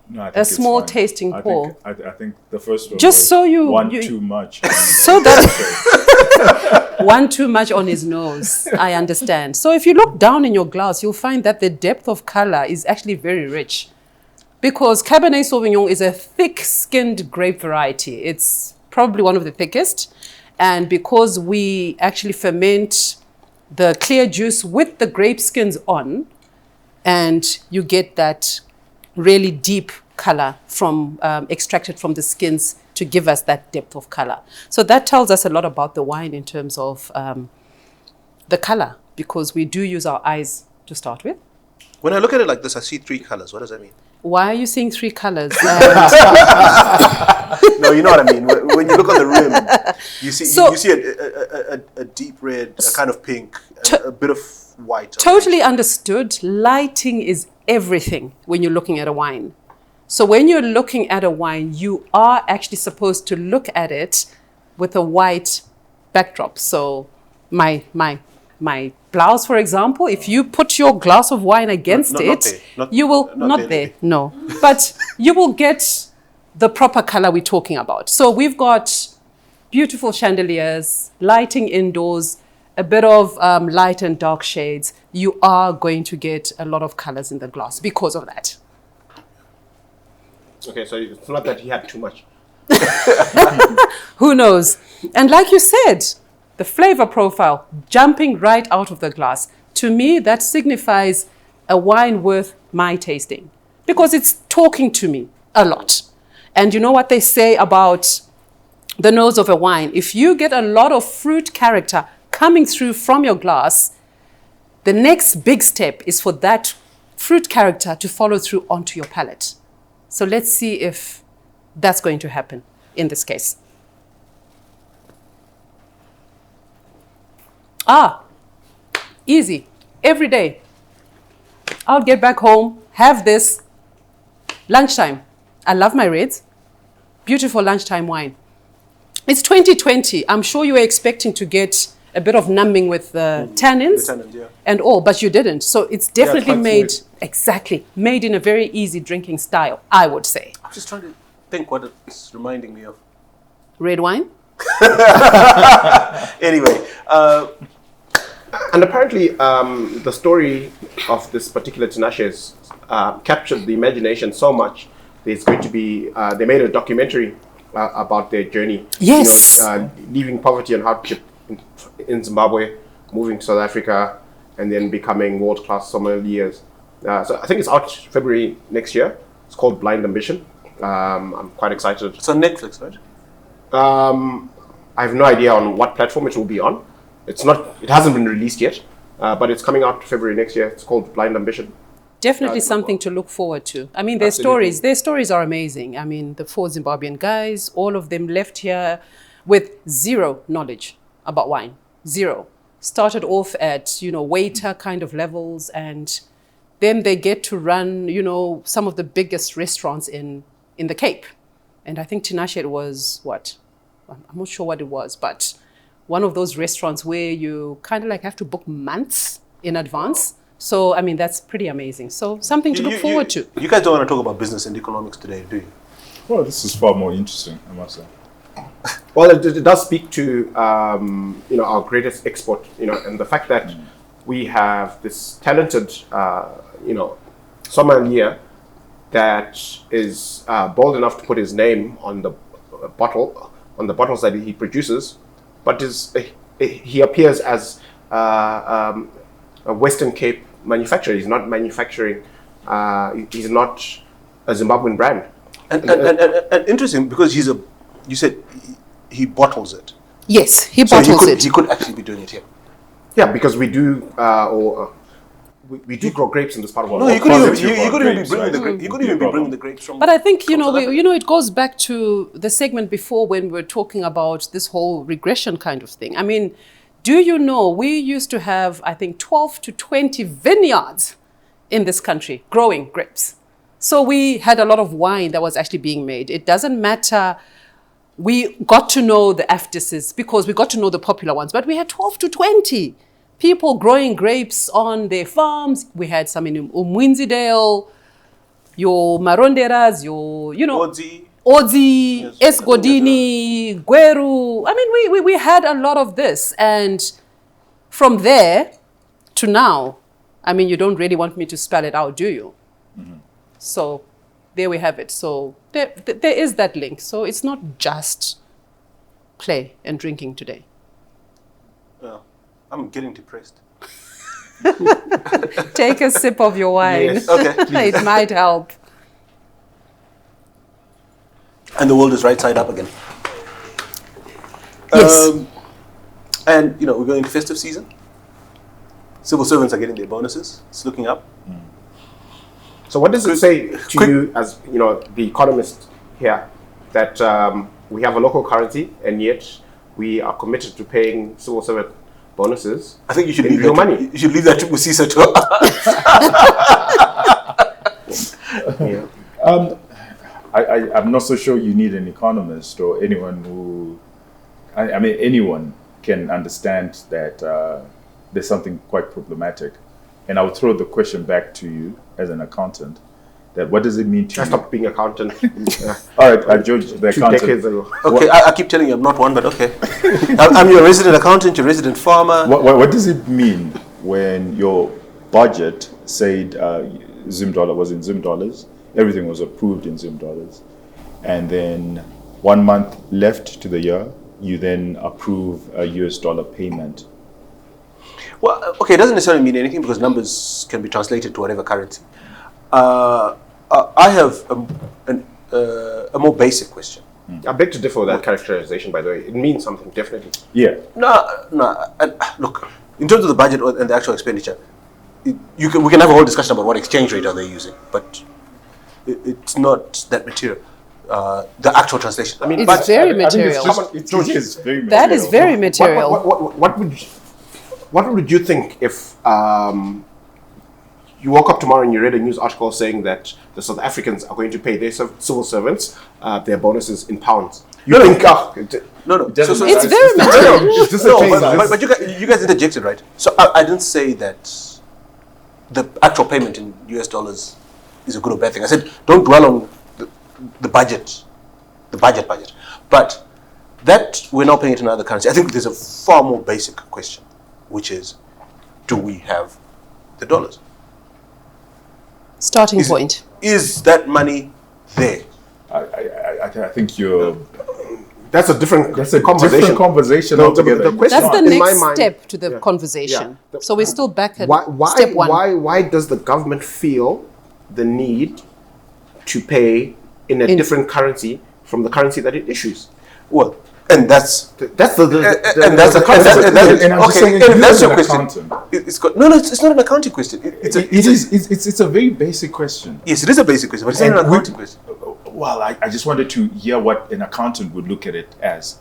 No, I think a it's small fine. tasting pour. I think the first one Just was so you- one you- too much. So that one too much on his nose, I understand. So if you look down in your glass, you'll find that the depth of color is actually very rich, because Cabernet Sauvignon is a thick-skinned grape variety. It's probably one of the thickest. And because we actually ferment the clear juice with the grape skins on, and you get that really deep color from extracted from the skins to give us that depth of color. So that tells us a lot about the wine in terms of the color, because we do use our eyes to start with. When I look at it like this, I see 3 colors. What does that mean? Why are you seeing 3 colors? No, you know what I mean. When you look on the rim, you see a deep red, a kind of pink, and a bit of white. Totally understood. Lighting is everything when you're looking at a wine. So when you're looking at a wine, you are actually supposed to look at it with a white backdrop. So my blouse, for example, if you put your glass of wine against you will not there. No, but you will get the proper color we're talking about. So we've got beautiful chandeliers, lighting indoors, a bit of light and dark shades. You are going to get a lot of colors in the glass because of that. okay, so it's not that he had too much. Who knows? And like you said, the flavor profile jumping right out of the glass. To me, that signifies a wine worth my tasting because it's talking to me a lot. And you know what they say about the nose of a wine? If you get a lot of fruit character coming through from your glass, the next big step is for that fruit character to follow through onto your palate. So let's see if that's going to happen in this case. Easy. Every day. I'll get back home, have this. Lunchtime. I love my reds. Beautiful lunchtime wine. It's 2020. I'm sure you were expecting to get a bit of numbing with tannins, and all, but you didn't. So it's definitely made, made in a very easy drinking style, I would say. I'm just trying to think what it's reminding me of. Red wine? Anyway. And apparently the story of this particular Tinashe captured the imagination so much. There's going to be, they made a documentary about their journey. Yes. You know, leaving poverty and hardship in Zimbabwe, moving to South Africa, and then becoming world-class sommeliers. So I think it's out February next year. It's called Blind Ambition. I'm quite excited. It's on Netflix, right? I have no idea on what platform it will be on. It hasn't been released yet, but it's coming out February next year. It's called Blind Ambition. Definitely something to look forward to. I mean, their stories are amazing. I mean, the 4 Zimbabwean guys, all of them left here with zero knowledge about wine. Zero. Started off at, waiter kind of levels, and then they get to run, some of the biggest restaurants in the Cape. And I think Tinashe was what? I'm not sure what it was, but one of those restaurants where you kind of like have to book months in advance. So, I mean, that's pretty amazing. So, something to look forward to. You guys don't want to talk about business and economics today, do you? Well, this is far more interesting, I must say. Well, it does speak to, our greatest export, and the fact that we have this talented, sommelier that is bold enough to put his name on the bottles that he produces, but he appears as a Western Cape manufacturer. He's not manufacturing. He's not a Zimbabwean brand. And interesting because you said he bottles it. Yes, he bottles it. He could actually be doing it here. Yeah, because we do, we do grow grapes in this part of the world. No, you couldn't even be bringing the grapes from. But I think it goes back to the segment before when we were talking about this whole regression kind of thing. I mean, do you know we used to have, I think, 12 to 20 vineyards in this country growing grapes. So we had a lot of wine that was actually being made. It doesn't matter. We got to know the afterses because we got to know the popular ones, but we had 12 to 20 people growing grapes on their farms. We had some in Umwinzidale, your Maronderas, your, Odzi, yes, Esgodini, Gweru. I mean, we had a lot of this. And from there to now, I mean, you don't really want me to spell it out, do you? Mm-hmm. So there we have it. So there is that link. So it's not just play and drinking today. Well, I'm getting depressed. Take a sip of your wine. Yes. Okay, it might help. And the world is right side up again. Yes. And, we're going into festive season. Civil servants are getting their bonuses. It's looking up. Mm. So what does it say to you as, the economist here, that we have a local currency and yet we are committed to paying civil servant bonuses? I think you should leave real money. You should leave that to Musisa to I'm not so sure you need an economist or anyone who, anyone can understand that there's something quite problematic. And I would throw the question back to you as an accountant, that what does it mean to you? I stopped being accountant. All right, I judge the 2 accountant. decades ago. Okay, I keep telling you I'm not one, but okay. I'm your resident accountant, your resident farmer. What does it mean when your budget said Zim dollar was in Zim dollars, everything was approved in Zim dollars, and then 1 month left to the year, you then approve a US dollar payment. Well, okay, it doesn't necessarily mean anything because numbers can be translated to whatever currency. I have a more basic question. I beg to differ with that characterization, by the way. It means something, definitely. Yeah. No. Look, in terms of the budget and the actual expenditure, we can have a whole discussion about what exchange rate are they using, but it's not that material. The actual translation. I mean, It's very material. It is very material. That is very material. What would you think if you woke up tomorrow and you read a news article saying that the South Africans are going to pay their civil servants their bonuses in pounds? No. It's very material. But you guys interjected, right? So I didn't say that the actual payment in US dollars is a good or bad thing. I said don't dwell on the budget. But that we're now paying it in another currency. I think there's a far more basic question, which is, do we have the dollars? Starting point. Is that money there? I think you're. That's a different conversation. Different conversation altogether. The question That's the in my next mind- step to the conversation. Yeah. So we're still back at Why, step one. Why does the government feel the need to pay in a different currency from the currency that it issues? Well, and that's the And I'm just saying, and that's your an question. accountant. It's not an accounting question. It's a very basic question. Yes, it is a basic question, but it's not an accounting question. Well, I just wanted to hear what an accountant would look at it as,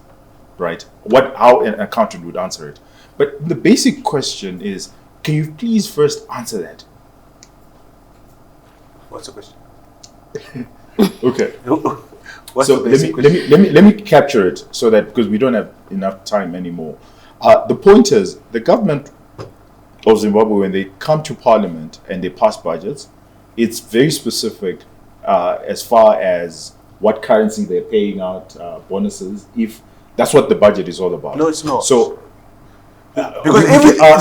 right? How an accountant would answer it. But the basic question is, can you please first answer that? What's the question? Okay. What's So the basic let me capture it so that, because we don't have enough time anymore. The point is, the government of Zimbabwe, when they come to parliament and they pass budgets, it's very specific as far as what currency they're paying out bonuses, if that's what the budget is all about. No, it's not. So Because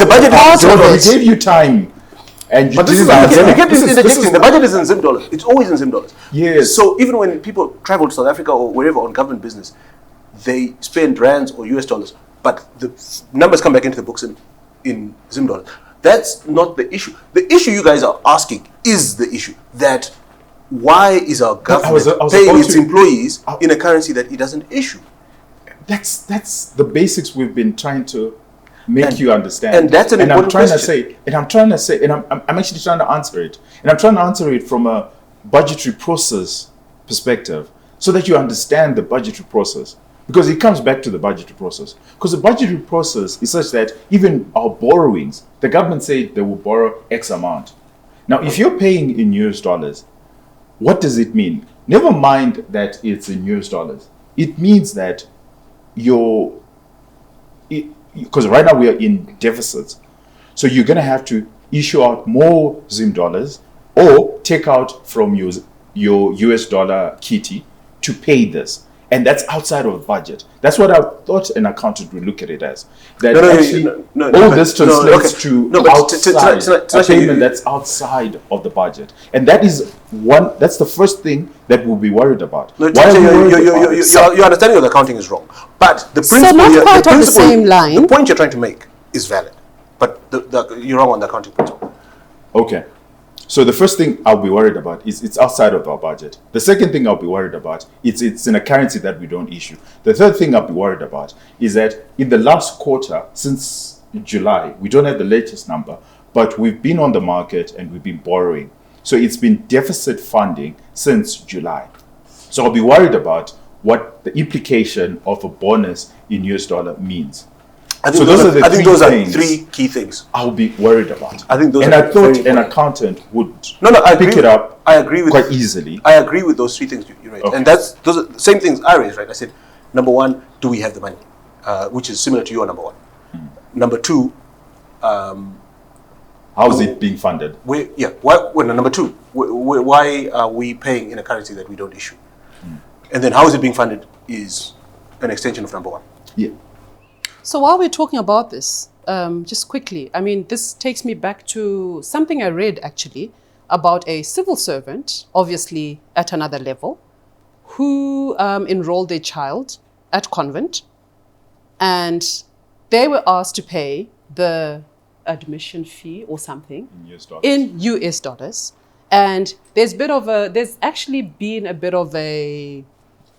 the budget is we gave you time, and you But this is didn't answer. you kept interjecting. The budget is in Zim dollars. It's always in Zim dollars. Yes. So even when people travel to South Africa or wherever on government business, they spend rands or US dollars, but the numbers come back into the books in Zim dollars. That's not the issue. The issue you guys are asking is the issue that why is our government I was paying about its to- employees in a currency that it doesn't issue? That's the basics we've been trying to make you understand. and that's an important I'm question. trying to say, and I'm actually trying to answer it. And I'm trying to answer it from a budgetary process perspective, so that you understand the budgetary process. Because it comes back to the budgetary process. Because the budgetary process is such that even our borrowings, the government said they will borrow X amount. Now, if you're paying in US dollars, what does it mean? Never mind that it's in US dollars. It means that because right now we are in deficits. So you're going to have to issue out more Zim dollars or take out from your US dollar kitty to pay this. And that's outside of the budget. That's what I thought an accountant would look at it as. That all this translates to a payment that's outside of the budget. And that's the first thing that we'll be worried about. No, Why are we worried about it? your understanding of the accounting is wrong. But the So principle, not here- quite on the principle- same line. The point you're trying to make is valid, but you're wrong on the accounting principle. Okay. So the first thing I'll be worried about is it's outside of our budget. The second thing I'll be worried about is it's in a currency that we don't issue. The third thing I'll be worried about is that in the last quarter, since July, we don't have the latest number, but we've been on the market and we've been borrowing. So it's been deficit funding since July. So I'll be worried about what the implication of a bonus in US dollar means. I So think those those are are the things. three key things. I'll be worried about. I think those and are I thought very an important. accountant would I pick agree it up I agree with quite easily. I agree with those three things you raised, Okay. and those are the same things I raised. Right? I said, number one, do we have the money, which is similar to your number one. Number two, How is it being funded? number two, why are we paying in a currency that we don't issue? And then how is it being funded is an extension of number one. Yeah. So while we're talking about this, just quickly, I mean, this takes me back to something I read actually about a civil servant, obviously at another level, who enrolled their child at convent, and they were asked to pay the admission fee or something in US dollars. And there's actually been a bit of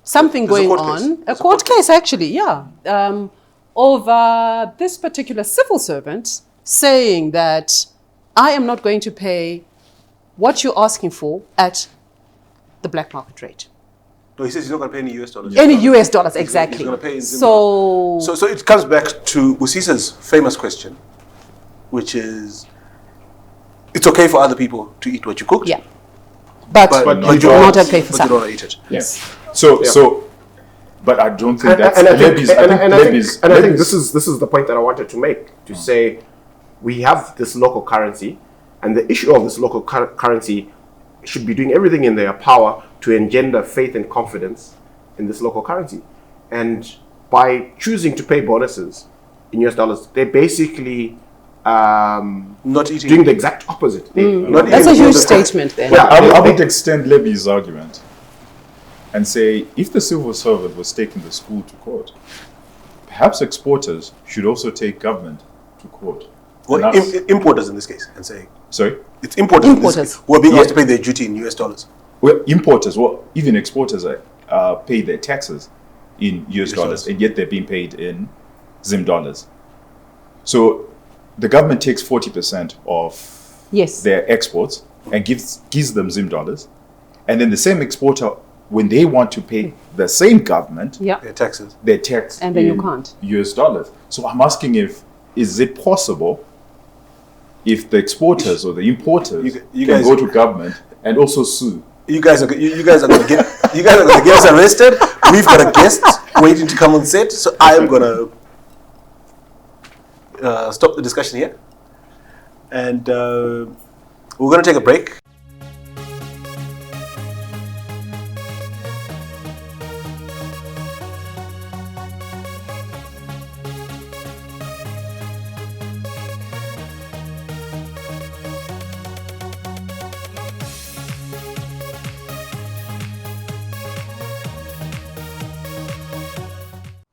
something going on, a court case actually, yeah, over this particular civil servant saying that I am not going to pay what you're asking for at the black market rate. No, he says he's not going to pay any US dollars. Any US dollars, exactly. He's going to pay in Zim Govt. So it comes back to Busisa's famous question, which is, it's okay for other people to eat what you cooked. Yeah. But you do not have to pay for but you something. don't eat it. Yes. So, but I don't think that's I think Lebbie's. this is the point that I wanted to make, to say we have this local currency, and the issue of this local currency should be doing everything in their power to engender faith and confidence in this local currency. And by choosing to pay bonuses in US dollars, they're basically not eating. doing the exact opposite. That's a huge statement there. Yeah, I would extend Lebbie's argument and say, if the civil servant was taking the school to court, perhaps exporters should also take government to court. Well, importers in this case, and say, sorry? It's importers who are being asked to pay their duty in US dollars. Well, importers, even exporters pay their taxes in US dollars, and yet they're being paid in Zim dollars. So the government takes 40% of their exports and gives them Zim dollars, and then the same exporter, when they want to pay the same government their taxes, their tax and then in you can't. US dollars. So I'm asking, is it possible if the exporters or the importers you can guys go to government and also sue? You guys are going to get us arrested. We've got a guest waiting to come on set, so I am going to stop the discussion here, and we're going to take a break.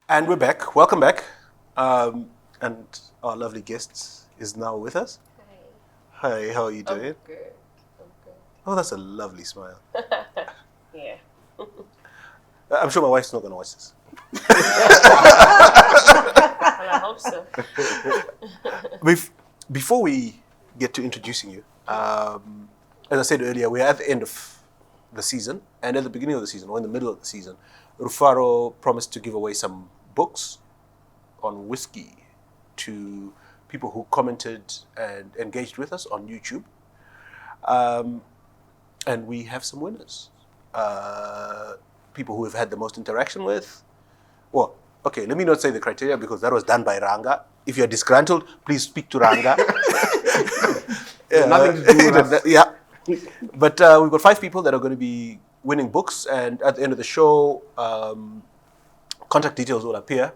And we're back. Welcome back. And our lovely guest is now with us. Hi, how are you doing? I'm good. Oh, that's a lovely smile. Yeah. I'm sure my wife's not going to watch this. Well, I hope so. Before we get to introducing you, as I said earlier, we're at the end of the season, and at the beginning of the season, or in the middle of the season, Rufaro promised to give away some books on whiskey to people who commented and engaged with us on YouTube. And we have some winners. People who we've had the most interaction with. Well, okay, let me not say the criteria because that was done by Ranga. If you're disgruntled, please speak to Ranga. Nothing to do with us. Yeah. But we've got 5 people that are going to be winning books, and at the end of the show, contact details will appear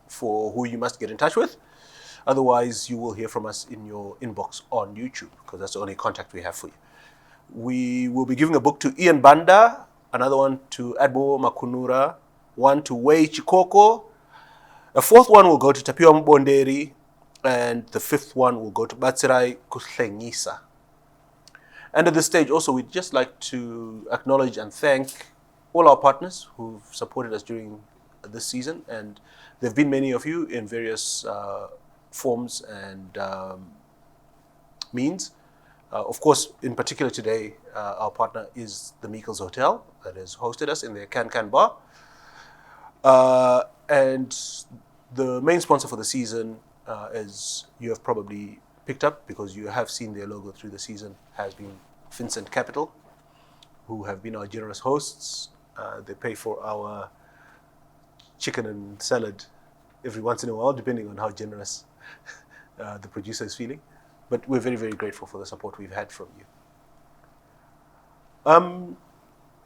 for who you must get in touch with. Otherwise, you will hear from us in your inbox on YouTube, because that's the only contact we have for you. We will be giving a book to Ian Banda, another one to Adbo Makunura, one to Wei Chikoko, a 4th one will go to Tapio Mbonderi, and the 5th one will go to Batsirai Kuhlengisa. And at this stage also, we'd just like to acknowledge and thank all our partners who've supported us during this season, and there have been many of you in various forms and means. Of course, in particular today, our partner is the Meikles Hotel that has hosted us in their Can Bar. And the main sponsor for the season, as you have probably picked up because you have seen their logo through the season, has been Vincent Capital, who have been our generous hosts. They pay for our chicken and salad every once in a while, depending on how generous the producer is feeling. But we're very, very grateful for the support we've had from you.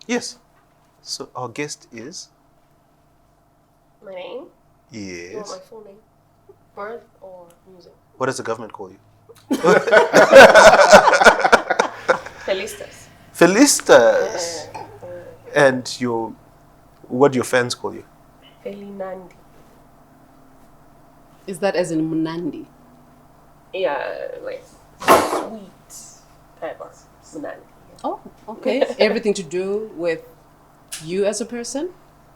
Yes. So our guest is? My name? Yes. You want my full name? Birth or music? What does the government call you? Felistas. Felistas. And your What do your fans call you? Feli Nandi. Is that as in Munandi? Yeah, like sweet type of Nandi. Oh, okay. Everything to do with you as a person?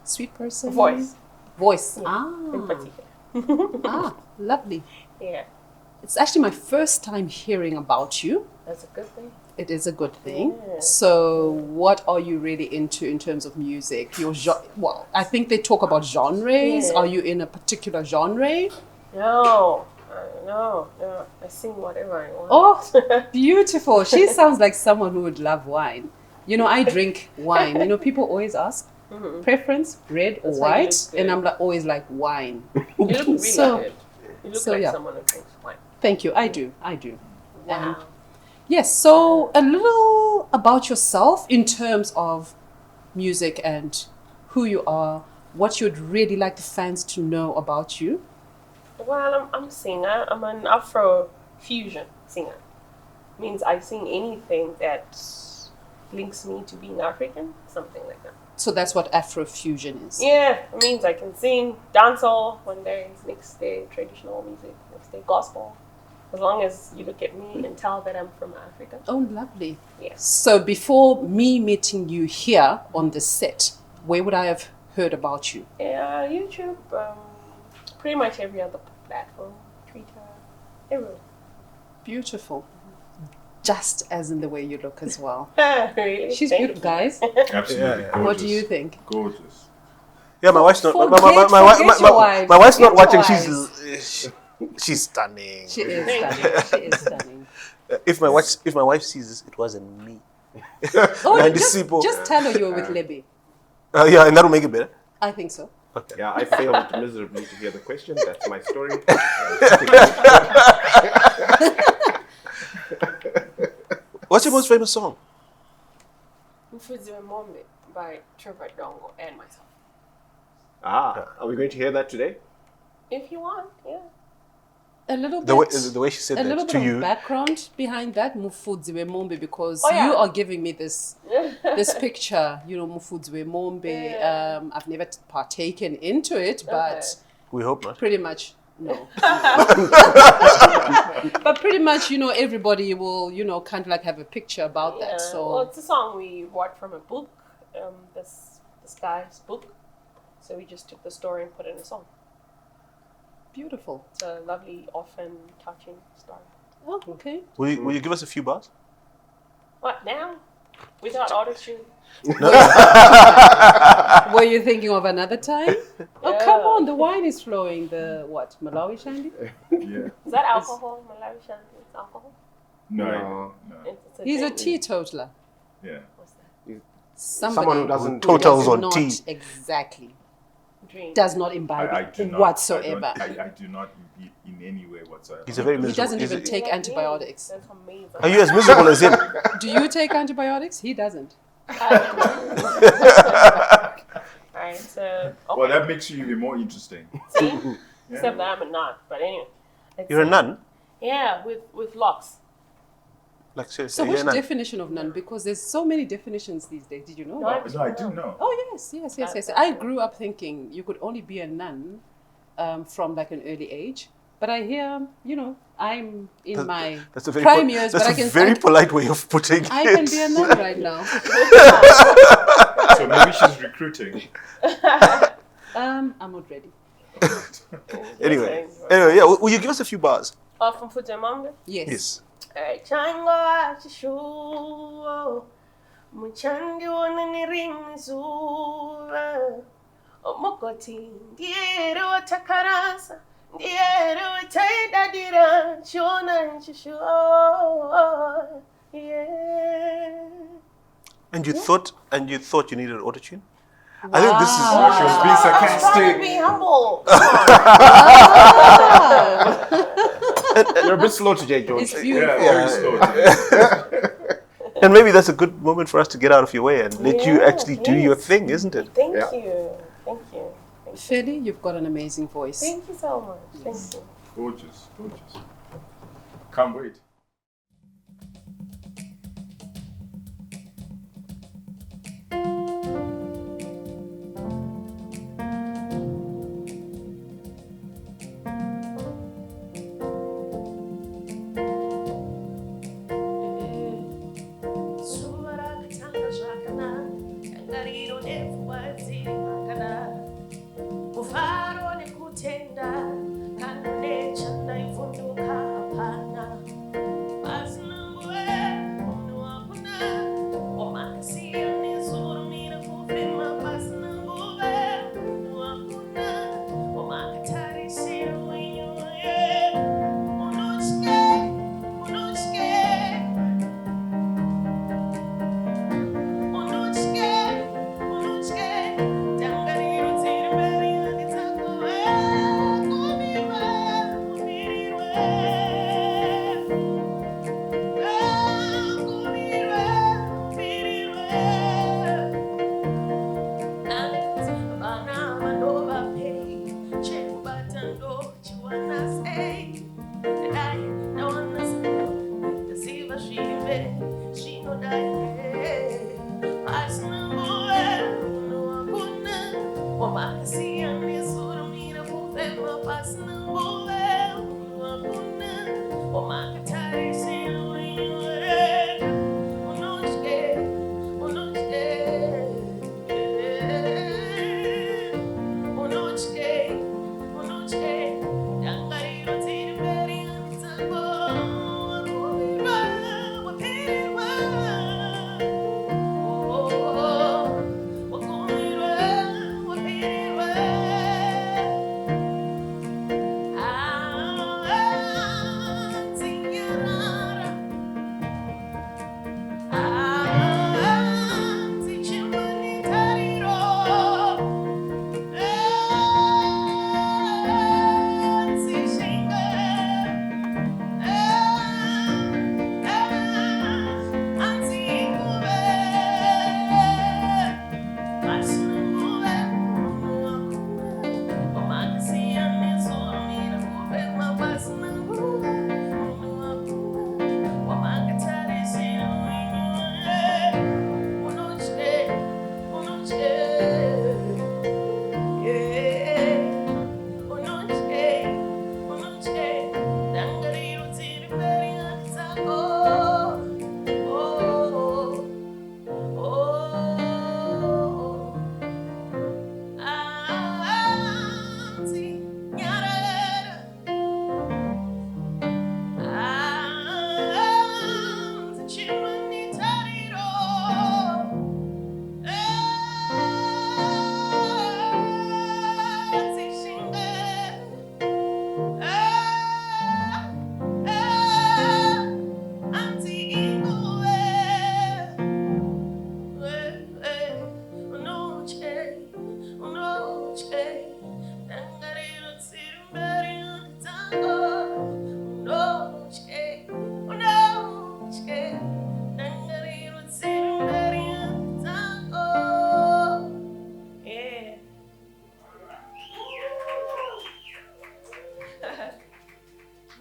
Sweet person? Voice, Voice. in Ah. particular. Ah, lovely. Yeah, It's actually my first time hearing about you. that's a good thing. It is a good thing. Yeah. So, what are you really into in terms of music? Well, I think they talk about genres. Yeah. Are you in a particular genre? No, no. I sing whatever I want. Oh, beautiful. She sounds like someone who would love wine. You know, I drink wine. You know, people always ask preference, red or That's why you white, look and good. I'm always like wine. You look really So- good. You look so like yeah. someone who drinks wine. Thank you. I do. Wow. Yes, so a little about yourself in terms of music and who you are, what you'd really like the fans to know about you. Well, I'm a singer. I'm an Afro fusion singer. Means I sing anything that links me to being African, something like that. So that's what Afrofusion is. Yeah, it means I can sing dancehall one day, next day traditional music, next day gospel. As long as you look at me and tell that I'm from Africa. Oh, lovely. Yes. So before me meeting you here on the set, where would I have heard about you? Yeah, YouTube, pretty much every other platform, Twitter, everywhere. Beautiful. Just as in the way you look as well. Really? She's Thank beautiful, guys. Absolutely Yeah. gorgeous. What do you think? Gorgeous. Yeah, my wife's not. Forget your wife. My wife's not Forget watching. your She's stunning. She is stunning. She is stunning. If my wife sees this, it wasn't me. Oh, And just, these people- just tell her you were with Lebbie. Yeah, and that'll make it better. I think so. Yeah, I failed miserably to hear the question. That's my story. What's your most famous song? Mfuzi Mombe by Trevor Dongo and myself. Are we going to hear that today? If you want, yeah. A little bit. The way she said a little that bit to of you. background behind that, Mufudzi Mombe, because Oh, yeah. you are giving me this picture, you know, Mufudzi Mombe. Yeah. I've never partaken into it, but We hope not. pretty much no. But pretty much, you know, everybody will, you know, kind of like have a picture about Yeah. that. Well, So it's a song we bought from a book, this guy's book. So we just took the story and put it in a song. beautiful. It's a lovely, often touching story. Oh, okay. Will you give us a few bars? What now? Without auto-tune? Were you thinking of another time? Oh, Yeah. come on. The wine is flowing. The what? Malawi Shandy? Yeah. Is that alcohol? Malawi Shandy? It's alcohol? No. No. No. It's a He's a drink. teetotaler. Yeah. What's that? Someone who doesn't Totals does on not tea. Exactly. Drink. Does not imbibe I do not. whatsoever. I do not imbibe in any way whatsoever. He's a very He miserable. doesn't even take Like me. antibiotics. That's amazing. Are you as miserable as him? Do you take antibiotics? He doesn't. Alright, so okay. Well, that makes you even more interesting. See? Except that I'm a nun, but anyway. It's, You're a nun? Yeah, with locks. Like seriously, So you're which a nun. definition of nun? Because there's so many definitions these days. Did you know No, that? No, I do know. Oh, yes. I grew up thinking you could only be a nun from like an early age. But I hear, you know, I'm in my That's a very prime years, that's but a I can very polite way of putting I it. can be a nun right now. So maybe she's recruiting. I'm not ready. Anyway, yeah. Will you give us a few bars? From Futamanga? Yes. Yes. Alright, Chango Achishu, Muchangi Wonani Ring Zuva, Omokoti, Diero Takarasa, Diero Taidadira, Shona Chishu, yeah. And you thought you needed an autotune? I think this is. Oh, she was being Trying to sarcastic. be humble. You're a bit slow today, George. It's Yeah, beautiful. very slow. And maybe that's a good moment for us to get out of your way and let you Yeah, actually do your please. thing, isn't it? Thank Yeah. you. Thank you. Thank you. Feli, you've got an amazing voice. Thank you so much. Thank you. Gorgeous, gorgeous. Can't wait.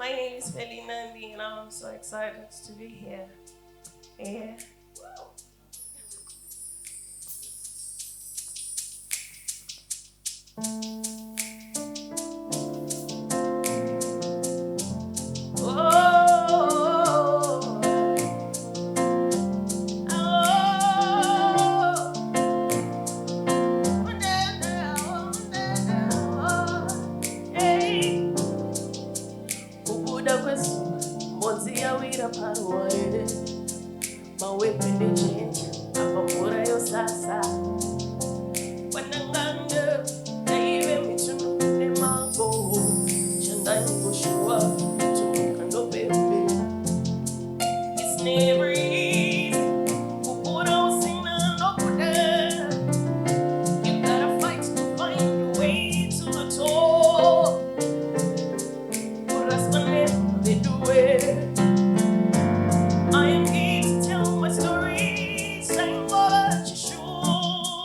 My name is Feli Nandi, and I'm so excited to be here. Yeah. I am here to tell my story, saying what you should.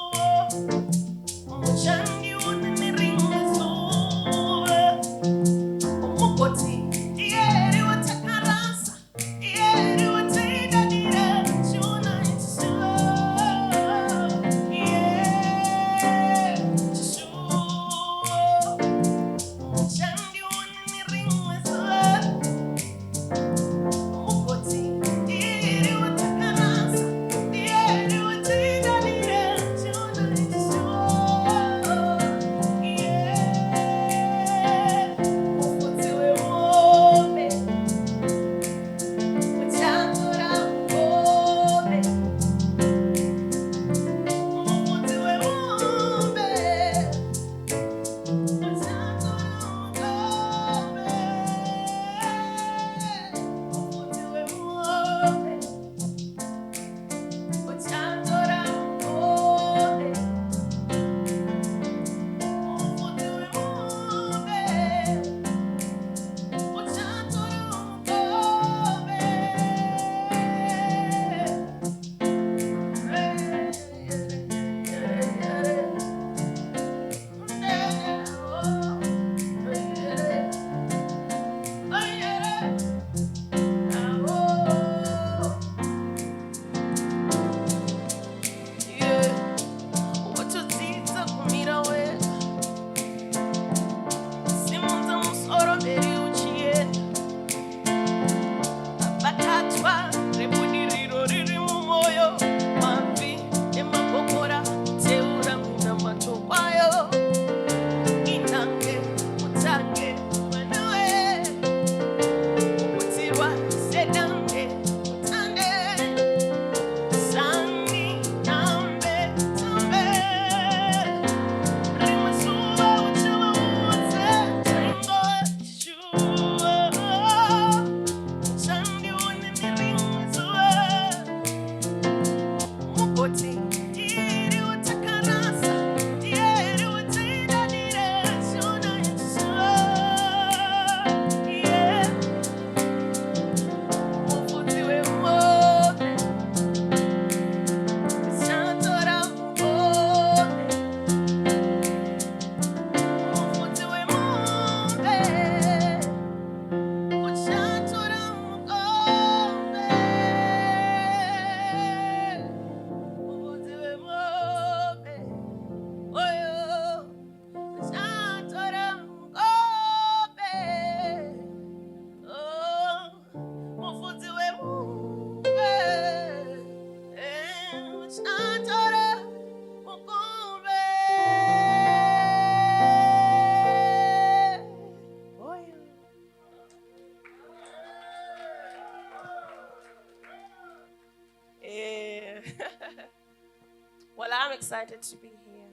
excited to be here.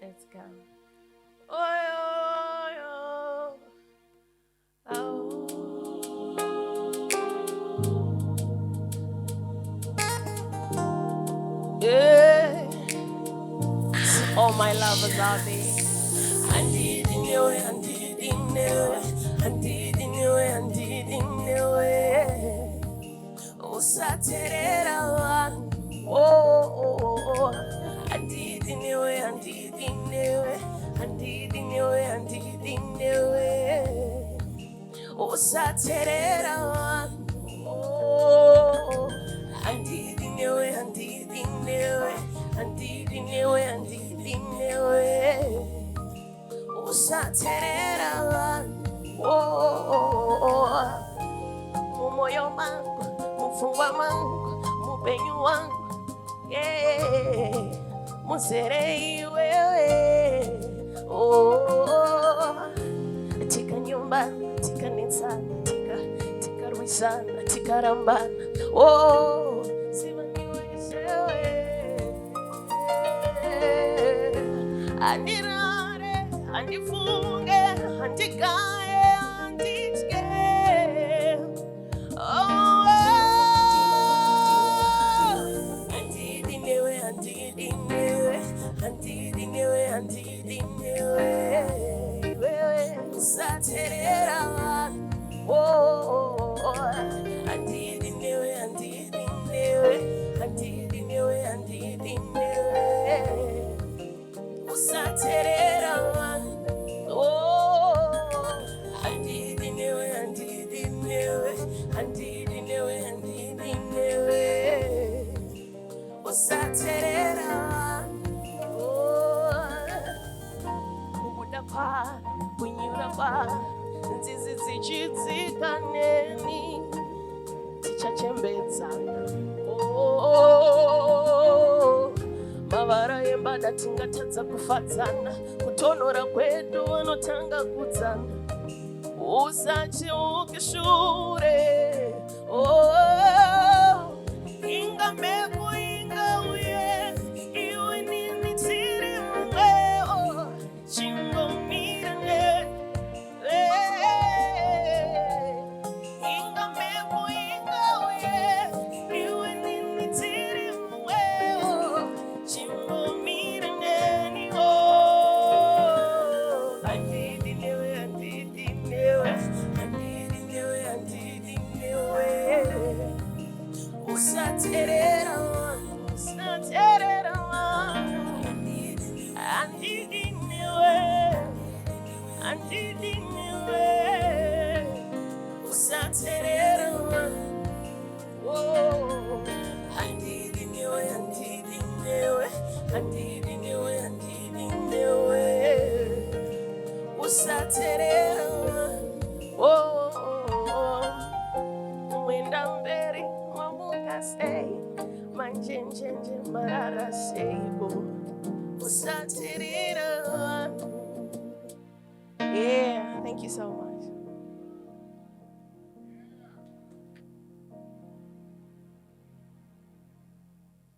Let's go. Oh, oh, oh. Yeah. All my lovers out there. I did in your way, I did in your way, I did in your way, I did in your way. Oh, Saturday, oh, I did in your way, I did in your way, I did in your way, I did in your way. Oh, Saturday, oh, I did in your way, I did in your way, I did in your way, I did in your way. Oh, Saturday, oh, moyo wangu, mfungwa wangu, mupenyu wangu, yeah, muserei wewe, oh, tika nyumba, tika ninsana, tika ruisana, tika rambana, oh, sivaniwe sewe, anirare, anifunge, andikae, anditike. Mavara yembada tingatadza kufatsana, kutonora kwedu vanotanga kudzana, usati ukishure, oh, inga mhepo inga uye, iwe nini tiri mwe, oh, chingomirane, inga mhepo inga uye, iwe nini tiri mwe, oh, chingomirane, oh, I did in the way, I did in the way, I did in the way, I did in the way. Usaterera, usaterera, I did in the way, I did in the way. Usaterera, oh, I did in the way, I did in the way, I did in the way, I did in the way. Usaterera, oh, when I'm very, mamuka say, manjenjenje marara say, oh, usaterera.